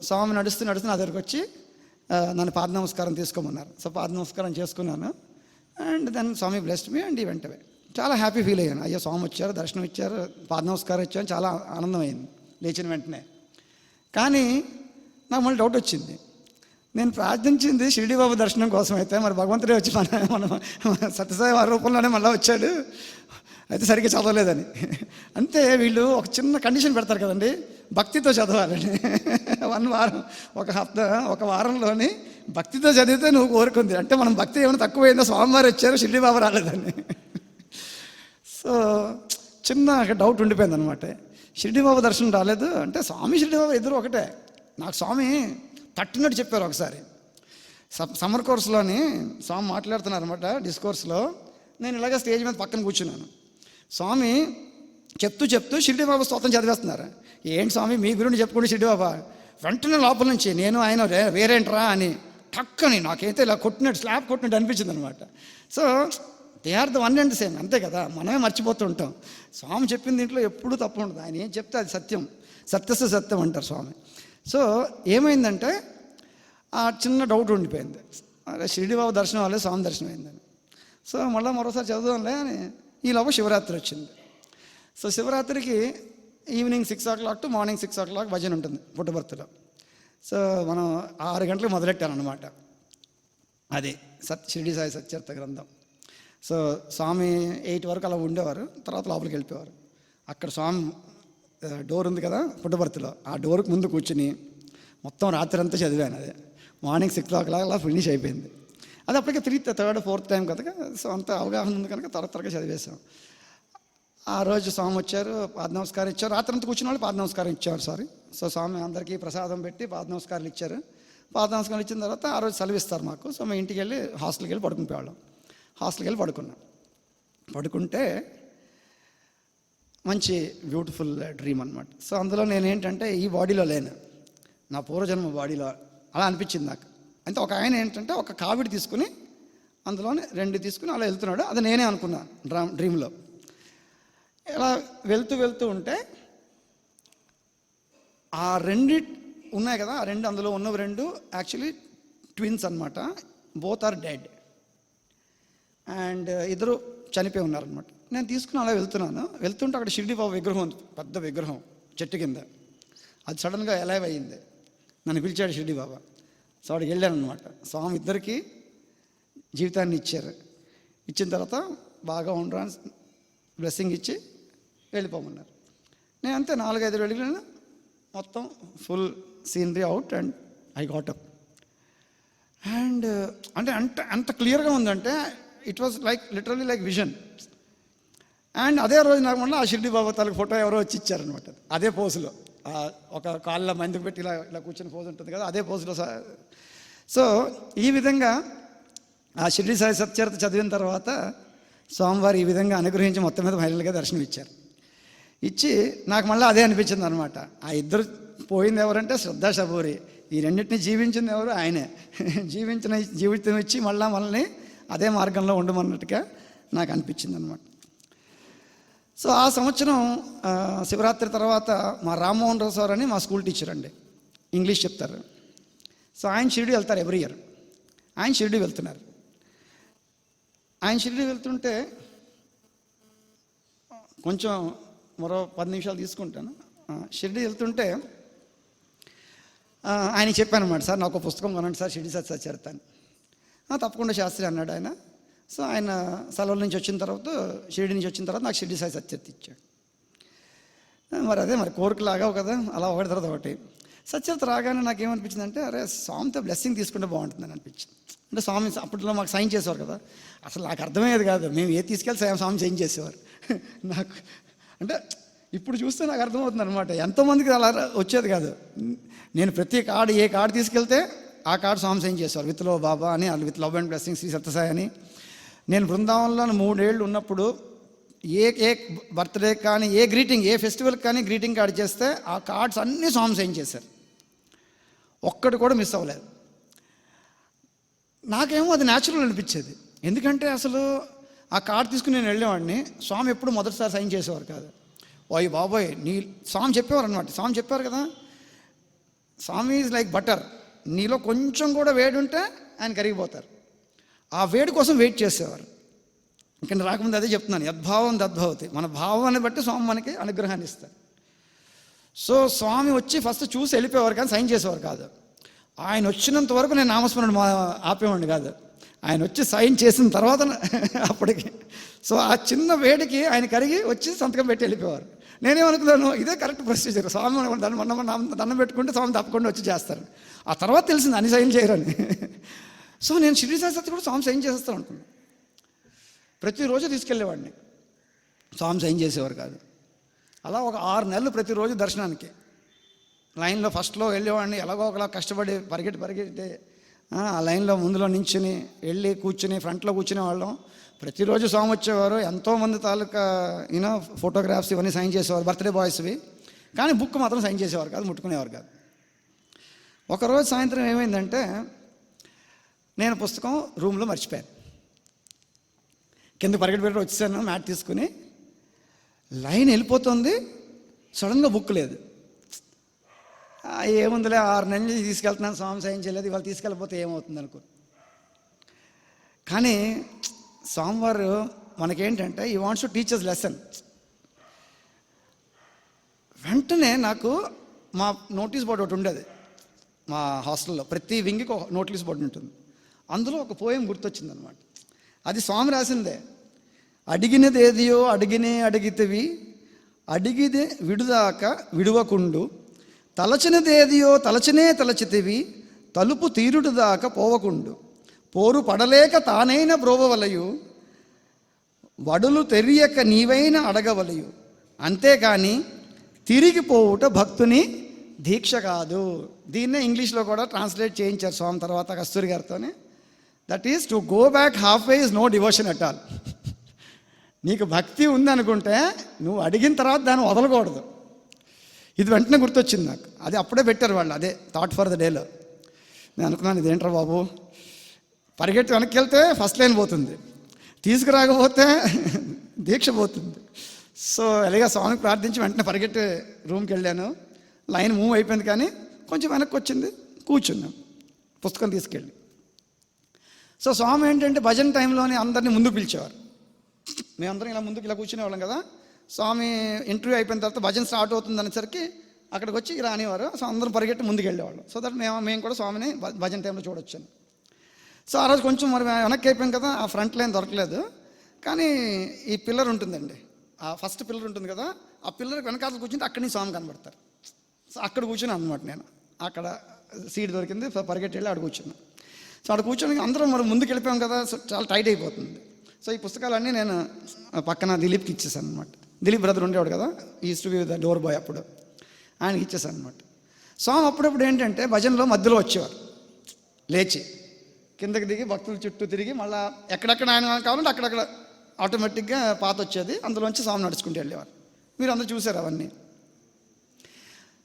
స్వామి నడుస్తూ నా దగ్గరికి వచ్చి నన్ను పాద నమస్కారం తీసుకోమన్నారు. సో పాద నమస్కారం చేసుకున్నాను. And then Swami blessed me and ఈ వెంట చాలా హ్యాపీ ఫీల్ అయ్యాను. అయ్యో స్వామి వచ్చారు, దర్శనం ఇచ్చారు, పాద నమస్కారం ఇచ్చారు, చాలా ఆనందం అయింది లేచిన వెంటనే. కానీ నాకు మళ్ళీ డౌట్ వచ్చింది, నేను ప్రార్థించింది షిరిడి బాబా దర్శనం కోసం అయితే మరి భగవంతుడే వచ్చి మన సత్యసాయి వారి రూపంలోనే మళ్ళీ వచ్చాడు, అయితే సరిగ్గా చదవలేదని. అంతే, వీళ్ళు ఒక చిన్న కండిషన్ పెడతారు కదండి, భక్తితో చదవాలని. 1 వారం, ఒక వారంలోని భక్తితో చదివితే నువ్వు కోరుకుంది అంటే మనం భక్తి ఏమైనా తక్కువైందో, స్వామివారు వచ్చారు షిరిడి బాబా రాలేదని. సో చిన్న డౌట్ ఉండిపోయింది అనమాట. షిరిడి బాబా దర్శనం రాలేదు అంటే స్వామి షిరిడి బాబా ఇద్దరు ఒకటే. నాకు స్వామి తట్టినట్టు చెప్పారు ఒకసారి. సమ్మర్ కోర్సులోని స్వామి మాట్లాడుతున్నారు అనమాట డిస్కోర్స్లో. నేను ఇలాగ స్టేజ్ మీద పక్కన కూర్చున్నాను. స్వామి చెప్తూ షిరిడి బాబా స్తోత్రం చదివేస్తున్నారు. ఏంటి స్వామి మీ గురించి చెప్పుకుంటే షిరిడి బాబా, వెంటనే లోపల నుంచి నేను ఆయన వేరేంట్రా అని టక్కని నాకైతే ఇలా స్లాబ్ కొట్టినట్టు అనిపించింది అనమాట. So they are the one and same, అంతే కదా, మనమే మర్చిపోతూ ఉంటాం. స్వామి చెప్పిన దీంట్లో ఎప్పుడూ తప్పు ఉండదు, ఆయన ఏం చెప్తే అది సత్యం, సత్యస్థ సత్యం అంటారు స్వామి. సో ఏమైందంటే ఆ చిన్న డౌట్ ఉండిపోయింది, అరే షిరిడి బాబా దర్శనం అవ్వలేదు, స్వామి దర్శనం అయిందని. సో మరోసారి చదువుదాంలే అని ఈలోపు శివరాత్రి వచ్చింది. సో శివరాత్రికి evening 6 o'clock to morning 6 o'clock భజన ఉంటుంది పుట్టబర్తిలో. సో మనం 6 గంటలకు మొదలెట్టానమాట. అది షిరిడి సాయి సత్యార్థ గ్రంథం. సో స్వామి 8 వరకు అలా ఉండేవారు, తర్వాత లోపలికి వెళ్ళిపోయేవారు. అక్కడ స్వామి డోర్ ఉంది కదా పుట్టబర్తిలో, ఆ డోర్కి ముందు కూర్చుని మొత్తం రాత్రి అంతా చదివాను. అదే మార్నింగ్ 6 o'clock అలా ఫినిష్ అయిపోయింది. అది అప్పటికే 3rd, 4th టైం కదా. సో అంత అవగాహన ఉంది కనుక త్వరగా చదివేశాం. ఆ రోజు స్వామి వచ్చారు, పాద నమస్కారం ఇచ్చారు. రాత్రి అంతా కూర్చున్న వాళ్ళు పాద నమస్కారం ఇచ్చారు. సో స్వామి అందరికీ ప్రసాదం పెట్టి పాద నమస్కారాలు ఇచ్చారు. పాద నమస్కారం ఇచ్చిన తర్వాత ఆ రోజు సెలవు ఇస్తారు మాకు. సో మేము ఇంటికి వెళ్ళి హాస్టల్కి వెళ్ళి పడుకునిపోయేవాళ్ళం. హాస్టల్కి వెళ్ళి పడుకుంటే మంచి బ్యూటిఫుల్ డ్రీమ్ అనమాట. సో అందులో నేనేంటంటే ఈ బాడీలో లేను, నా పూర్వజన్మ బాడీలో అలా అనిపించింది నాకు. అంటే ఒక ఆయన ఏంటంటే ఒక కావిడి తీసుకుని అందులోనే 2 తీసుకుని అలా వెళ్తున్నాడు. అది నేనే అనుకున్నాను డ్రీమ్లో. ఇలా వెళ్తూ ఉంటే ఆ 2 ఉన్నాయి కదా, ఆ 2 అందులో ఉన్నవి 2 యాక్చువల్లీ ట్విన్స్ అనమాట. బోత్ ఆర్ డెడ్ అండ్ ఇద్దరు చనిపోయి ఉన్నారనమాట. నేను తీసుకుని అలా వెళ్తుంటే అక్కడ షిరిడి బాబా విగ్రహం ఉంది, పెద్ద విగ్రహం చెట్టు కింద. అది సడన్గా ఎలైవ్ అయ్యింది, నన్ను పిలిచాడు షిరిడి బాబా. సో అక్కడికి వెళ్ళాను అనమాట. స్వామి ఇద్దరికి జీవితాన్ని ఇచ్చారు. ఇచ్చిన తర్వాత బాగా ఉండరా బ్లెస్సింగ్ ఇచ్చి వెళ్ళిపోమన్నారు. నేను అంతే 4-5 వెళ్ళిన మొత్తం full scenery out and I got up. And అంటే అంత క్లియర్గా ఉందంటే it was like literally like vision. And అదే రోజు నాకు మళ్ళీ ఆ షిరిడి బాబా తాలూకు ఫోటో ఎవరో వచ్చి ఇచ్చారనమాట. అదే పోజులో, ఒక కాళ్ళ మందుకు పెట్టి ఇలా కూర్చొని పోజు ఉంటుంది కదా, అదే పోజులో. సో ఈ విధంగా ఆ షిరిడి సాయి సత్యచరిత్ర చదివిన తర్వాత స్వామివారు ఈ విధంగా అనుగ్రహించి మొత్తం మీద మహిళలుగా దర్శనం ఇచ్చారు. ఇచ్చి నాకు మళ్ళీ అదే అనిపించింది అనమాట. ఆ ఇద్దరు పోయింది ఎవరంటే శ్రద్ధా శబూరి, ఈ రెండింటిని జీవించింది ఎవరు? ఆయనే. జీవితం ఇచ్చి మళ్ళీ మనల్ని అదే మార్గంలో ఉండమన్నట్టుగా నాకు అనిపించింది అనమాట. సో ఆ సంవత్సరం శివరాత్రి తర్వాత మా రామ్మోహన్ రావు సార్ అని మా స్కూల్ టీచర్ అండి, ఇంగ్లీష్ చెప్తారు. సో ఆయన షిరిడి వెళ్తారు ఎవ్రీ ఇయర్. ఆయన షిరిడి వెళ్తున్నారు. ఆయన షిరిడి వెళ్తుంటే కొంచెం మరో 10 నిమిషాలు తీసుకుంటాను. షిరిడి వెళ్తుంటే ఆయన చెప్పాను అనమాట, సార్ నాకు ఒక పుస్తకం కొనండి సార్, షిరిడి సత్యచరిత్ర అని. తప్పకుండా శాస్త్రి అన్నాడు ఆయన. సో ఆయన సెలవుల నుంచి వచ్చిన తర్వాత, షిరిడి నుంచి వచ్చిన తర్వాత నాకు షిరిడి సాయి సత్యచరిత్ర ఇచ్చాడు. మరి అదే మరి కోరికలాగా కదా, అలా ఒకటి తర్వాత ఒకటి. సత్యచరిత్ర రాగానే నాకు ఏమనిపించింది అంటే, అరే స్వామితో బ్లెస్సింగ్ తీసుకుంటే బాగుంటుందని అనిపించింది. అంటే స్వామి అప్పట్లో మాకు సైన్ చేసేవారు కదా, అసలు నాకు అర్థమయ్యేది కాదు. మేము తీసుకెళ్ళి స్వామి సైన్ చేసేవారు. నాకు అంటే ఇప్పుడు చూస్తే నాకు అర్థమవుతుంది అనమాట. ఎంతోమందికి అలా వచ్చేది కాదు. నేను ప్రతి ఏ కార్డు తీసుకెళ్తే ఆ కార్డు స్వామి సైన్ చేసేవారు. విత్ లవ్ బాబా అని, with love and blessing Shri Sathya Sai అని. నేను బృందావనంలో 3 ఏళ్ళు ఉన్నప్పుడు ఏ బర్త్డే కానీ, ఏ గ్రీటింగ్, ఏ ఫెస్టివల్కి కానీ గ్రీటింగ్ కార్డు చేస్తే ఆ కార్డ్స్ అన్నీ స్వామి సైన్ చేశారు. ఒక్కటి కూడా మిస్ అవ్వలేదు. నాకేమో అది న్యాచురల్ అనిపించేది. ఎందుకంటే అసలు ఆ కార్డు తీసుకుని నేను వెళ్ళేవాడిని. స్వామి ఎప్పుడు మొదటిసారి సైన్ చేసేవారు కాదు. ఓయ్ బాబోయ్, స్వామి చెప్పేవారు అనమాట. స్వామి చెప్పారు కదా, స్వామి ఈజ్ లైక్ బటర్, నీలో కొంచెం కూడా వేడి ఉంటే ఆయన కరిగిపోతారు. ఆ వేడి కోసం వెయిట్ చేసేవారు. ఇక్కడ రాకముందు అదే చెప్తున్నాను, యద్భావం తద్భవతి. మన భావాన్ని బట్టి స్వామి మనకి అనుగ్రహాన్ని ఇస్తారు. సో స్వామి వచ్చి ఫస్ట్ చూసి వెళ్ళిపోయేవారు కానీ సైన్ చేసేవారు కాదు. ఆయన వచ్చినంత వరకు నేను నామస్మరణ ఆపేవాడిని కాదు. ఆయన వచ్చి సైన్ చేసిన తర్వాత అప్పటికి. సో ఆ చిన్న వేడికి ఆయన కరిగి వచ్చి సంతకం పెట్టి వెళ్ళిపోయేవారు. నేనేమనుకున్నాను, ఇదే కరెక్ట్ ప్రొసీజర్. స్వామి దండం పెట్టుకుంటే స్వామి తప్పకుండా వచ్చి చేస్తారు. ఆ తర్వాత తెలిసింది అన్ని సైన్ చేయరని. సో నేను షిరిడి సాయి సత్య కూడా స్వామి సైన్ చేసేస్తాను అనుకున్నాను. ప్రతిరోజు తీసుకెళ్ళేవాడిని, స్వామి సైన్ చేసేవారు కాదు. అలా ఒక 6 నెలలు ప్రతిరోజు దర్శనానికి లైన్లో ఫస్ట్లో వెళ్ళేవాడిని. ఎలాగో ఒకలా కష్టపడి పరిగెట్టి ఆ లైన్లో ముందులో నించుని వెళ్ళి కూర్చుని ఫ్రంట్లో కూర్చునే వాళ్ళం. ప్రతిరోజు స్వామి వచ్చేవారు. ఎంతోమంది తాలూకా ఫోటోగ్రాఫ్స్ ఇవన్నీ సైన్ చేసేవారు, బర్త్డే బాయ్స్వి. కానీ బుక్ మాత్రం సైన్ చేసేవారు కాదు, ముట్టుకునేవారు కాదు. ఒకరోజు సాయంత్రం ఏమైందంటే, నేను పుస్తకం రూమ్లో మర్చిపోయాను. కింద పరిగెట్టి వచ్చేసాను మ్యాట్ తీసుకుని. లైన్ వెళ్ళిపోతుంది, సడన్గా బుక్ లేదు. ఏముందిలే, 6 నెలల నుంచి తీసుకెళ్తున్నాను, స్వామి సైన్ చేయలేదు, ఇవాళ తీసుకెళ్ళిపోతే ఏమవుతుంది అనుకో. కానీ స్వామివారు మనకేంటంటే ఈ wants to teach us lesson. వెంటనే నాకు మా నోటీస్ బోర్డు ఒకటి ఉండేది మా హాస్టల్లో. ప్రతి వింగికి ఒక నోటీస్ బోర్డు ఉంటుంది. అందులో ఒక పోయం గుర్తొచ్చిందనమాట. అది స్వామి రాసిందే. అడిగినదేదియో అడిగితివి, అడిగిదే విడుదాక విడువకుండు, తలచినదేదియో తలచితివి, తలుపు తీరుడు దాకా పోవకుండు, పోరు పడలేక తానైన బ్రోవవలయు, వడులు తెరియక నీవైన అడగవలయు, అంతేకాని తిరిగిపోవుట భక్తుని దీక్ష కాదు. దీన్నే ఇంగ్లీష్లో కూడా ట్రాన్స్లేట్ చేయించారు స్వామి తర్వాత కస్తూరి గారితోనే. That is to go back half way is no devotion at all. నీకు భక్తి ఉందనుకుంటే నువ్వు అడిగిన తర్వాత దాన్ని వదలకూడదు. ఇది వెంటనే గుర్తొచ్చింది నాకు. అది అప్పుడే పెట్టారు వాళ్ళు, అదే థాట్ ఫర్ ద డేలో. నేను అనుకున్నాను, ఇదేంట్రా బాబు, పరిగెట్టి వెనక్కి వెళ్తే ఫస్ట్ లైన్ పోతుంది, తీసుకురాకపోతే దీక్ష పోతుంది. సో అలాగే స్వామికి ప్రార్థించి వెంటనే పరిగెట్టి రూమ్కి వెళ్ళాను. లైన్ మూవ్ అయిపోయింది కానీ కొంచెం వెనక్కి వచ్చింది, కూర్చున్నాం పుస్తకం తీసుకెళ్ళి. సో స్వామి ఏంటంటే భజన టైంలోనే అందరినీ ముందుకు పిలిచేవారు. మేమందరం ఇలా ముందుకు ఇలా కూర్చునేవాళ్ళం కదా. స్వామి ఇంటర్వ్యూ అయిపోయిన తర్వాత భజన స్టార్ట్ అవుతుంది అనేసరికి అక్కడికి వచ్చి ఇలా అనేవారు. సో అందరం పరిగెట్టి ముందుకు వెళ్ళేవాళ్ళం. సో దట్ మేము కూడా స్వామిని భజన టైంలో చూడొచ్చాను. సో ఆ రోజు కొంచెం మరి వెనక్కి అయిపోయాం కదా, ఆ ఫ్రంట్ లైన్ దొరకలేదు. కానీ ఈ పిల్లర్ ఉంటుందండి, ఆ ఫస్ట్ పిల్లర్ ఉంటుంది కదా, ఆ పిల్లర్కి వెనకాల కూర్చుంటే అక్కడి నుంచి స్వామి కనబడతారు. సో అక్కడ కూర్చున్నాను అనమాట. నేను అక్కడ సీట్ దొరికింది, పరిగెట్టి వెళ్ళి అక్కడ కూర్చున్నాను. సో అక్కడ కూర్చొని అందరం మరి ముందుకు వెళ్ళిపోయాం కదా, సో చాలా టైట్ అయిపోతుంది. సో ఈ పుస్తకాలన్నీ నేను పక్కన దిలీప్కి ఇచ్చేసాను అనమాట. దిలీప్ బ్రదర్ ఉండేవాడు కదా, is to be the door boy, అప్పుడు ఆయనకి ఇచ్చేసాను అనమాట. స్వామి అప్పుడప్పుడు ఏంటంటే భజనలో మధ్యలో వచ్చేవారు, లేచి కిందకి దిగి భక్తుల చుట్టూ తిరిగి మళ్ళీ ఎక్కడెక్కడ ఆయన కావాలంటే అక్కడక్కడ ఆటోమేటిక్గా పాత వచ్చేది, అందులోంచి స్వామి నడుచుకుంటూ వెళ్ళేవారు. మీరు అందరూ చూసారు అవన్నీ.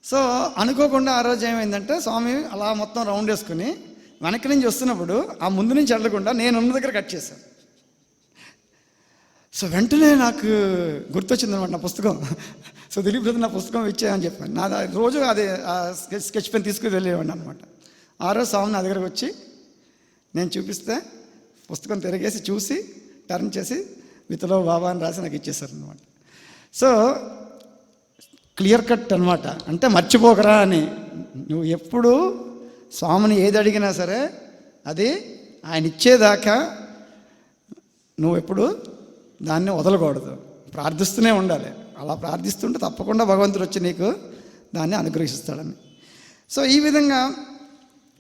సో అనుకోకుండా ఆ రోజు ఏమైందంటే స్వామి అలా మొత్తం రౌండ్ వేసుకుని వెనక్కి నుంచి వస్తున్నప్పుడు ఆ ముందు నుంచి వెళ్ళకుండా నేను ఉన్న దగ్గర కట్ చేశాను. సో వెంటనే నాకు గుర్తొచ్చింది అనమాట నా పుస్తకం. సో దిలీప్ బ్రదర్ నా పుస్తకం ఇచ్చాయని చెప్పాను. నా రోజు అది స్కెచ్ పెన్ తీసుకుని వెళ్ళేవాడిని అనమాట. ఆ రోజు స్వామి నా దగ్గరకు వచ్చి నేను చూపిస్తే పుస్తకం తిరిగేసి చూసి టర్న్ చేసి వితలో బాబా అని రాసి నాకు ఇచ్చేసారు అనమాట. సో క్లియర్ కట్ అనమాట. అంటే మర్చిపోకరా అని. నువ్వు ఎప్పుడు స్వామిని ఏది అడిగినా సరే అది ఆయన ఇచ్చేదాకా నువ్వు ఎప్పుడు దాన్ని వదలకూడదు, ప్రార్థిస్తూనే ఉండాలి. అలా ప్రార్థిస్తుంటే తప్పకుండా భగవంతుడు వచ్చి నీకు దాన్ని అనుగ్రహిస్తాడని. సో ఈ విధంగా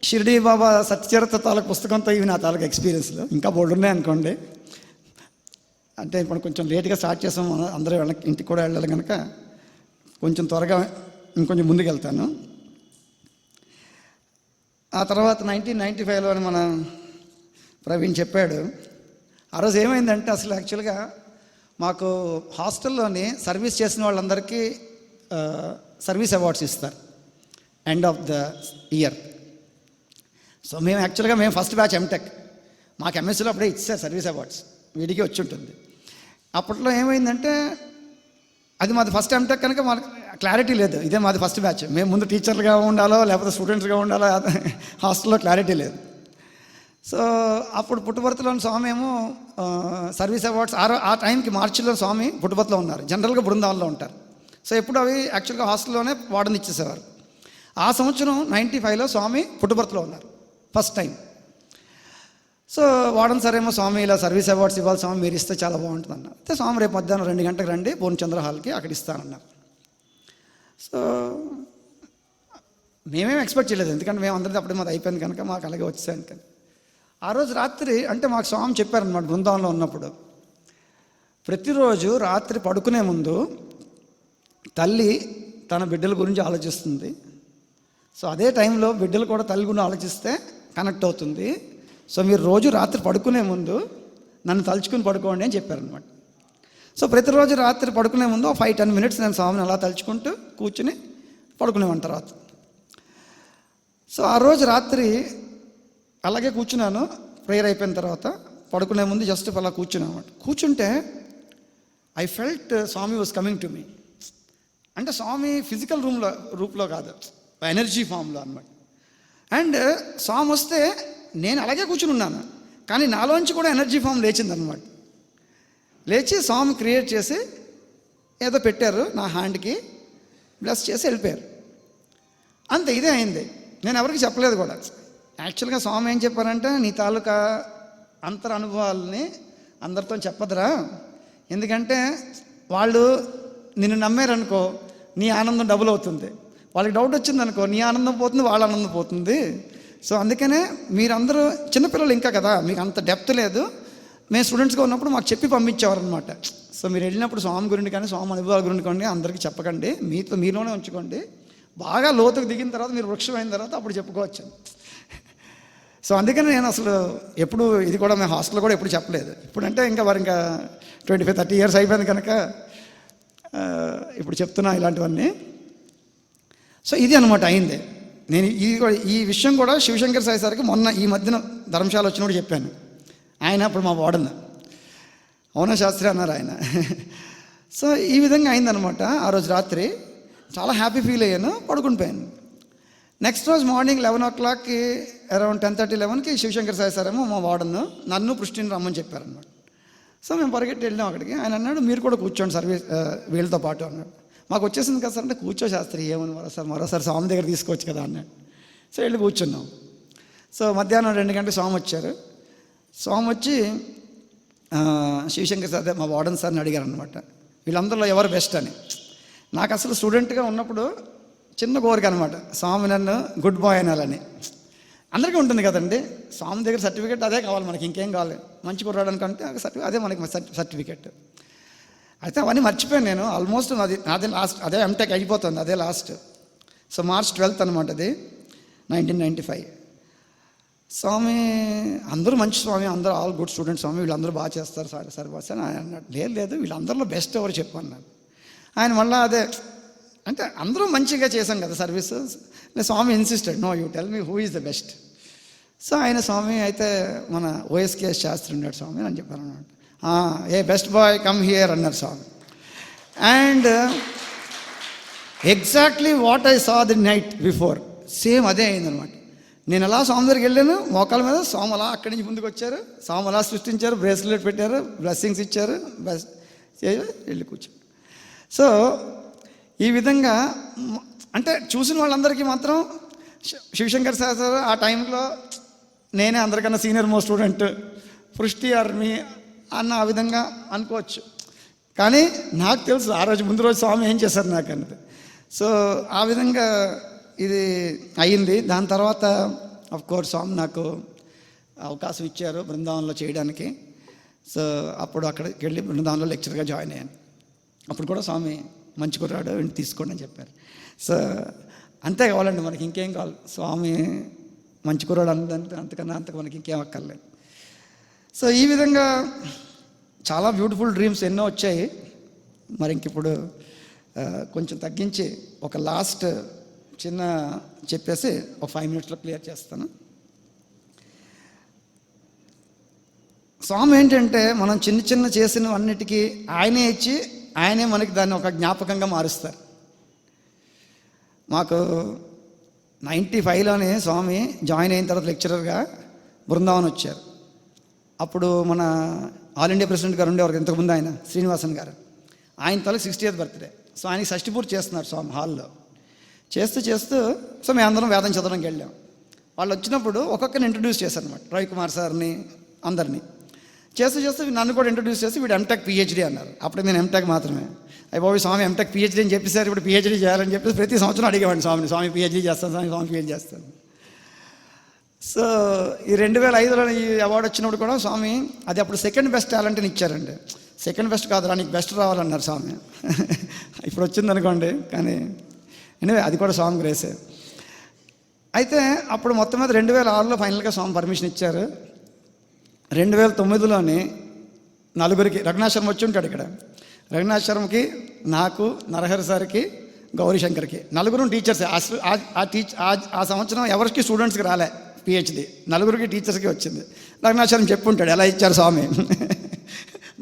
షిరిడీ బాబా సత్యచరిత్ర తాలూకు పుస్తకంతో ఇవి నా తాలూకు ఎక్స్పీరియన్స్లు ఇంకా బోర్డు ఉన్నాయి అనుకోండి. అంటే ఇప్పుడు కొంచెం లేట్గా స్టార్ట్ చేసాం, అందరూ ఇంటికి కూడా వెళ్ళాలి కనుక కొంచెం త్వరగా ఇంకొంచెం ముందుకు వెళ్తాను. ఆ తర్వాత 1995లో మన ప్రవీణ్ చెప్పాడు. ఆ రోజు ఏమైందంటే అసలు యాక్చువల్గా మాకు హాస్టల్లోని సర్వీస్ చేసిన వాళ్ళందరికీ సర్వీస్ అవార్డ్స్ ఇస్తారు end of the year. So మేము ఫస్ట్ బ్యాచ్ ఎంటెక్, మాకు ఎంఎస్సీలో అప్పుడే ఇచ్చారు సర్వీస్ అవార్డ్స్, వీడికి వచ్చి ఉంటుంది. అప్పట్లో ఏమైందంటే అది మాది ఫస్ట్ ఎంటెక్ కనుక మాకు క్లారిటీ లేదు, ఇదే మాది ఫస్ట్ బ్యాచ్, మేము ముందు టీచర్లుగా ఉండాలో లేకపోతే స్టూడెంట్స్గా ఉండాలో హాస్టల్లో క్లారిటీ లేదు. సో అప్పుడు పుట్టపర్తిలోని స్వామి ఏమో సర్వీస్ అవార్డ్స్ ఆ టైంకి మార్చిలో స్వామి పుట్టపర్తిలో ఉన్నారు, జనరల్గా బృందావనంలో ఉంటారు. సో ఎప్పుడు అవి యాక్చువల్గా హాస్టల్లోనే వార్డెన్ ఇచ్చేసేవారు. ఆ సంవత్సరం 95లో స్వామి పుట్టపర్తిలో ఉన్నారు first time. So warden sir ఏమో స్వామి ఇలా సర్వీస్ అవార్డ్స్ ఇవ్వాలి స్వామి, మీరు ఇస్తే చాలా బాగుంటుంది అన్నారు. అయితే స్వామి రేపు మధ్యాహ్నం 2 గంటలకు రండి పూర్ణచంద్ర హాల్కి, అక్కడ ఇస్తానన్నారు. సో మేమేం ఎక్స్పెక్ట్ చేయలేదు, ఎందుకంటే మేము అందరిది అప్పుడే మాది అయిపోయింది కనుక మాకు అలాగే వచ్చేసాను. కానీ ఆ రోజు రాత్రి అంటే మాకు స్వామి చెప్పారనమాట బృందావనంలో ఉన్నప్పుడు, ప్రతిరోజు రాత్రి పడుకునే ముందు తల్లి తన బిడ్డల గురించి ఆలోచిస్తుంది. సో అదే టైంలో బిడ్డలు కూడా తల్లి గురించి ఆలోచిస్తే కనెక్ట్ అవుతుంది. సో మీరు రోజు రాత్రి పడుకునే ముందు నన్ను తలుచుకుని పడుకోండి అని చెప్పారనమాట. సో ప్రతిరోజు రాత్రి పడుకునే ముందు 5-10 minutes నేను స్వామిని అలా తలుచుకుంటూ కూర్చుని పడుకునేవాడిని తర్వాత. సో ఆ రోజు రాత్రి అలాగే కూర్చున్నాను, ప్రేయర్ అయిపోయిన తర్వాత పడుకునే ముందు జస్ట్ అలా కూర్చున్నాను అనమాట. కూర్చుంటే I felt Swami was coming to me. అంటే స్వామి ఫిజికల్ రూప్లో కాదు, ఎనర్జీ ఫామ్లో అనమాట. అండ్ స్వామి వస్తే నేను అలాగే కూర్చుని ఉన్నాను, కానీ నాలోంచి కూడా ఎనర్జీ ఫామ్ లేచిందనమాట. లేచి స్వామి క్రియేట్ చేసి ఏదో పెట్టారు నా హ్యాండ్కి, బ్లెస్ చేసి వెళ్ళిపోయారు. అంతే, ఇదే అయింది. నేను ఎవరికి చెప్పలేదు కూడా. యాక్చువల్గా స్వామి ఏం చెప్పారంటే, నీ తాలూకా అంతర అనుభవాలని అందరితో చెప్పదురా, ఎందుకంటే వాళ్ళు నిన్ను నమ్మారనుకో నీ ఆనందం డబుల్ అవుతుంది, వాళ్ళకి డౌట్ వచ్చిందనుకో నీ ఆనందం పోతుంది, వాళ్ళ ఆనందం పోతుంది. సో అందుకనే మీరందరూ చిన్నపిల్లలు ఇంకా కదా, మీకు అంత డెప్త్ లేదు. మేము స్టూడెంట్స్గా ఉన్నప్పుడు మాకు చెప్పి పంపించేవారు అనమాట. సో మీరు వెళ్ళినప్పుడు స్వామి గురించి కానీ స్వామి అనుభవాల గురించి కానీ అందరికీ చెప్పకండి, మీలోనే ఉంచుకోండి, బాగా లోతుకు దిగిన తర్వాత మీరు వృక్షం అయిన తర్వాత అప్పుడు చెప్పుకోవచ్చు. సో అందుకని నేను అసలు ఎప్పుడు ఇది కూడా మేము హాస్టల్లో కూడా ఎప్పుడు చెప్పలేదు. ఇప్పుడంటే ఇంకా వారు ఇంకా 25-30 ఇయర్స్ అయిపోయింది కనుక ఇప్పుడు చెప్తున్నా ఇలాంటివన్నీ. సో ఇది అనమాట అయింది. నేను ఈ విషయం కూడా శివశంకర్ సాయి సార్కి మొన్న ఈ మధ్యన ధర్మశాల వచ్చినప్పుడు చెప్పాను. ఆయన అప్పుడు మా వార్డెన్, అవునా శాస్త్రి అన్నారు ఆయన. సో ఈ విధంగా అయిందనమాట. ఆ రోజు రాత్రి చాలా హ్యాపీ ఫీల్ అయ్యాను, పడుకుని పోయాను. నెక్స్ట్ రోజు మార్నింగ్ 11 o'clockకి అరౌండ్ 10:30-11కి శివశంకర్ సాయి సార్ ఏమో మా వార్డెన్ నన్ను పృష్టిని రమ్మని చెప్పారనమాట. సో మేము పరిగెట్టి వెళ్ళాం అక్కడికి. ఆయన అన్నాడు మీరు కూడా కూర్చోండి సర్వీస్ వీళ్ళతో పాటు అన్నాడు. మాకు వచ్చేసింది కదా సార్ అంటే కూర్చో శాస్త్రి ఏమని మరోసారి స్వామి దగ్గర తీసుకోవచ్చు కదా అన్నాడు. సో వెళ్ళి కూర్చున్నాం. సో మధ్యాహ్నం 2 గంటలకు స్వామి వచ్చారు. స్వామి వచ్చి శివశంకర్ సార్ మా వార్డెన్ సార్ని అడిగారు అనమాట, వీళ్ళందరిలో ఎవరు బెస్ట్ అని. నాకు అసలు స్టూడెంట్గా ఉన్నప్పుడు చిన్న కోరిక అనమాట, స్వామి నన్ను గుడ్ బాయ్ అనాలని. అందరికీ ఉంటుంది కదండి, స్వామి దగ్గర సర్టిఫికేట్ అదే కావాలి మనకి, ఇంకేం కావాలి. మంచి కుర్రాడనుకంటే సర్టిఫికేట్ అదే మనకి సర్టిఫికేట్. అయితే అవన్నీ మర్చిపోయాను నేను. ఆల్మోస్ట్ అదే లాస్ట్, అదే ఎంటెక్ అయిపోతుంది, అదే లాస్ట్. సో March 12th అనమాట అది 1995. స్వామి అందరూ మంచి స్వామి, అందరూ ఆల్ గుడ్ స్టూడెంట్స్ స్వామి, వీళ్ళందరూ బాగా చేస్తారు సర్వీస్ అని ఆయన అన్నాడు. లేదు వీళ్ళందరిలో బెస్ట్ ఎవరు చెప్పు అన్నాడు. ఆయన మళ్ళీ అదే అంటే అందరూ మంచిగా చేశాం కదా service. Swami insisted, no you tell me who is the best. So ఆయన స్వామి అయితే మన OSKS శాస్త్రి ఉన్నాడు స్వామి అని చెప్పాను అన్నమాట. A best boy come here అన్నారు Swami. And exactly what I saw the night before same అదే అయిందనమాట. నేను అలా స్వామి దగ్గరికి వెళ్ళాను, మోకాల మీద స్వామి అలా అక్కడి నుంచి ముందుకు వచ్చారు, స్వామి అలా సృష్టించారు, బ్రేస్లెట్ పెట్టారు, బ్లెస్సింగ్స్ ఇచ్చారు, వెళ్ళి కూర్చో. సో ఈ విధంగా అంటే చూసిన వాళ్ళందరికీ మాత్రం శివశంకర్ సార్ ఆ టైంలో నేనే అందరికన్నా సీనియర్ మోస్ట్ స్టూడెంట్, పృష్టి ఆర్మీ అన్న ఆ విధంగా అనుకోవచ్చు. కానీ నాకు తెలుసు ఆ రోజు ముందు రోజు స్వామి ఏం చేశారు నాకు అన్నది. సో ఆ విధంగా ఇది అయ్యింది. దాని తర్వాత కోర్స్ స్వామి నాకు అవకాశం ఇచ్చారు బృందావనంలో చేయడానికి. సో అప్పుడు అక్కడికి వెళ్ళి బృందావనంలో లెక్చర్గా జాయిన్ అయ్యాను. అప్పుడు కూడా స్వామి మంచి కుర్రాడు ఇంటి తీసుకోండి అని చెప్పారు. సో అంతే కావాలండి మనకి, ఇంకేం కావాలి. స్వామి మంచి కుర్రాడు అంతకన్నా మనకి ఇంకేం అక్కర్లేదు. సో ఈ విధంగా చాలా బ్యూటిఫుల్ డ్రీమ్స్ ఎన్నో వచ్చాయి. మరి ఇంక ఇప్పుడు కొంచెం తగ్గించి ఒక లాస్ట్ చిన్న చెప్పేసి ఒక 5 minutesలో క్లియర్ చేస్తాను. స్వామి ఏంటంటే మనం చిన్న చేసినవన్నిటికీ ఆయనే ఇచ్చి ఆయనే మనకి దాన్ని ఒక జ్ఞాపకంగా మారుస్తారు. మాకు 95లోనే స్వామి జాయిన్ అయిన తర్వాత లెక్చరర్గా బృందావనం వచ్చారు. అప్పుడు మన ఆల్ ఇండియా ప్రెసిడెంట్ గారు ఉండేవారు ఇంతకుముందు, ఆయన శ్రీనివాసన్ గారు. ఆయన తలకు 60th బర్త్డే. సో ఆయనకి షష్ఠి పూర్తి చేస్తున్నారు స్వామి హాల్లో. చేస్తూ సో మేము అందరం వేదం చదవడానికి వెళ్ళాం. వాళ్ళు వచ్చినప్పుడు ఒక్కొక్కరిని ఇంట్రడ్యూస్ చేశారు అనమాట, రవికుమార్ సార్ని అందరినీ. చేస్తూ నన్ను కూడా ఇంట్రడ్యూస్ చేసి వీడు ఎంటెక్ PhD అన్నారు. అప్పుడు నేను ఎంటెక్ మాత్రమే. అయిపోయి స్వామి ఎంటెక్ PhD అని చెప్పేసారు, ఇప్పుడు PhD చేయాలని చెప్పేసి ప్రతి సంవత్సరం అడిగేవాడిని స్వామి PhD చేస్తాను, స్వామి PhD చేస్తాను. సో ఈ 2005లో ఈ అవార్డు వచ్చినప్పుడు కూడా స్వామి అది అప్పుడు సెకండ్ బెస్ట్ టాలెంట్ని ఇచ్చారండి. సెకండ్ బెస్ట్ కాదురా నీకు బెస్ట్ రావాలన్నారు స్వామి. ఇప్పుడు వచ్చింది అనుకోండి, కానీ ఎనివే అది కూడా స్వామి గ్రేసే. అయితే అప్పుడు మొత్తం మీద 2006లో ఫైనల్గా స్వామి పర్మిషన్ ఇచ్చారు. 2009లోని నలుగురికి రఘునాథ్ వచ్చి ఉంటాడు ఇక్కడ. రఘునాథ్ శర్మకి, నాకు, నరహరి సార్కి, గౌరీశంకర్కి నలుగురు టీచర్స్. ఆ సంవత్సరం ఎవరికి స్టూడెంట్స్కి రాలే PhD, నలుగురికి టీచర్స్కి వచ్చింది. రఘునాథ్ శర్మ చెప్పుంటాడు ఎలా ఇచ్చారు స్వామి.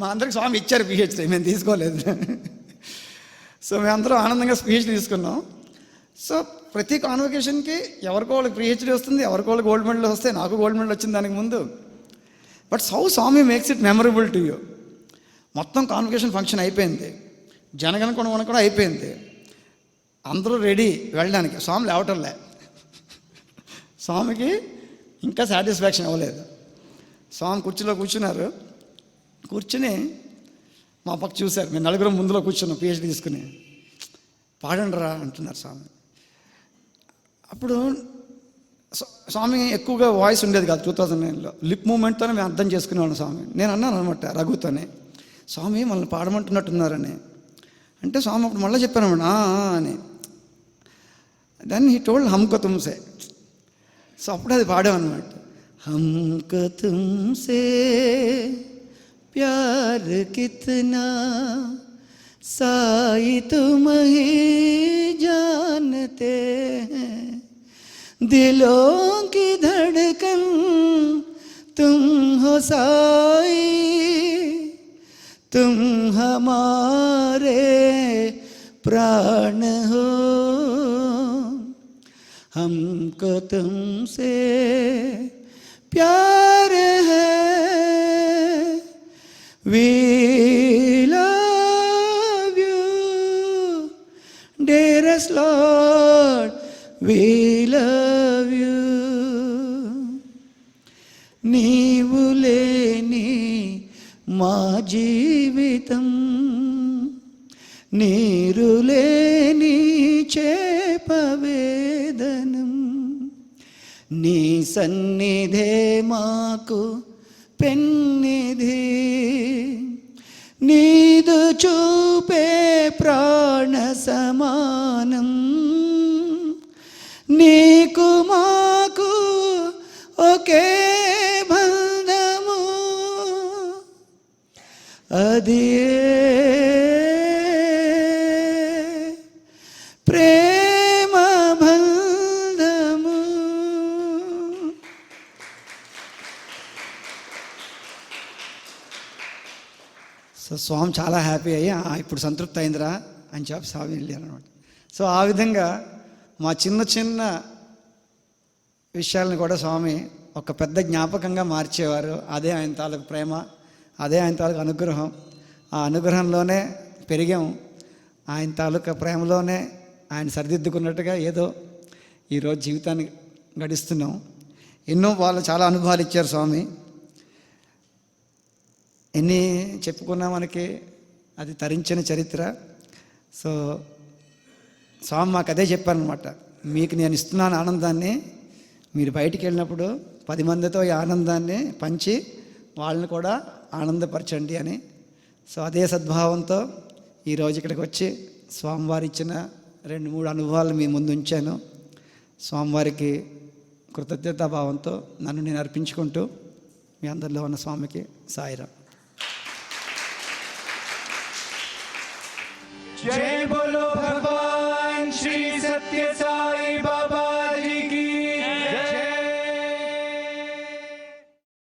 మా అందరికి స్వామి ఇచ్చారు PhD, మేము తీసుకోలేదు. సో మేమందరం ఆనందంగా PhD తీసుకున్నాం. సో ప్రతి కాన్వకేషన్కి ఎవరికో వాళ్ళకి PhD వస్తుంది, ఎవరికో వాళ్ళకి గోల్డ్ మెడల్ వస్తాయి. నాకు గోల్డ్ మెడల్ వచ్చింది దానికి ముందు. But how Swami makes it memorable to you. మొత్తం కాన్వకేషన్ ఫంక్షన్ అయిపోయింది, జనగణన కూడా అయిపోయింది, అందరూ రెడీ వెళ్ళడానికి. స్వామి లేవటంలే, స్వామికి ఇంకా సాటిస్ఫాక్షన్ అవ్వలేదు. స్వామి కుర్చీలో కూర్చున్నారు. కూర్చుని మా పక్క చూశారు. మేము నలుగురం ముందులో కూర్చున్నాం PhD తీసుకుని. పాడండి రా అంటున్నారు స్వామి. అప్పుడు స్వామి ఎక్కువగా వాయిస్ ఉండేది కాదు 2009లో. లిప్ మూమెంట్తోనే మేము అర్థం చేసుకునేవాళ్ళం స్వామి. నేను అన్నాను అనమాట రఘుతోనే, స్వామి మనల్ని పాడమంటున్నట్టున్నారని. అంటే స్వామి అప్పుడు మళ్ళీ చెప్పాను అని. దెన్ హీ టోల్డ్ హమ్కో తుమ్సే. సో అప్పుడు అది పాడామన్నమాట. హమ్కో తుమ్సే ప్యార్ కిత్నా సాయి తుమ్ హీ జానతే हैं, दिलों की धड़कन तुम हो साई, तुम हमारे प्राण हो, हमको तुमसे प्यार है, we love you dearest Lord, we love you. నీవు లేని మా జీవితం, నీరు లేని చేపవేదనం, నీ సన్నిధే మాకు పెన్నిధి, నీదు చూపే ప్రాణ సమానం, నీకు మాకు ఒకే బంధము, అది ప్రేమ బంధము. సో స్వామి చాలా హ్యాపీ అయ్యి ఇప్పుడు సంతృప్తి అయిందిరా అని చెప్పి స్వామి వెళ్ళారు అనమాట. సో ఆ విధంగా మా చిన్న చిన్న విషయాలను కూడా స్వామి ఒక పెద్ద జ్ఞాపకంగా మార్చేవారు. అదే ఆయన తాలూకు ప్రేమ, అదే ఆయన తాలూకు అనుగ్రహం. ఆ అనుగ్రహంలోనే పెరిగాం, ఆయన తాలూకా ప్రేమలోనే ఆయన సరిదిద్దుకున్నట్టుగా ఏదో ఈరోజు జీవితాన్ని గడిస్తున్నాం. ఎన్నో వాళ్ళు చాలా అనుభవాలు ఇచ్చారు స్వామి. ఎన్ని చెప్పుకున్నా మనకి అది తరించిన చరిత్ర. సో స్వామి మాకు అదే చెప్పారనమాట, మీకు నేను ఇస్తున్నాను ఆనందాన్ని, మీరు బయటికి వెళ్ళినప్పుడు 10 మందితో ఈ ఆనందాన్ని పంచి వాళ్ళని కూడా ఆనందపరచండి అని. సో అదే సద్భావంతో ఈరోజు ఇక్కడికి వచ్చి స్వామివారు ఇచ్చిన 2-3 అనుభవాలు మీ ముందు ఉంచాను. స్వామివారికి కృతజ్ఞతాభావంతో నన్ను నేను అర్పించుకుంటూ మీ అందరిలో ఉన్న స్వామికి సాయిరాం.
जय बोलो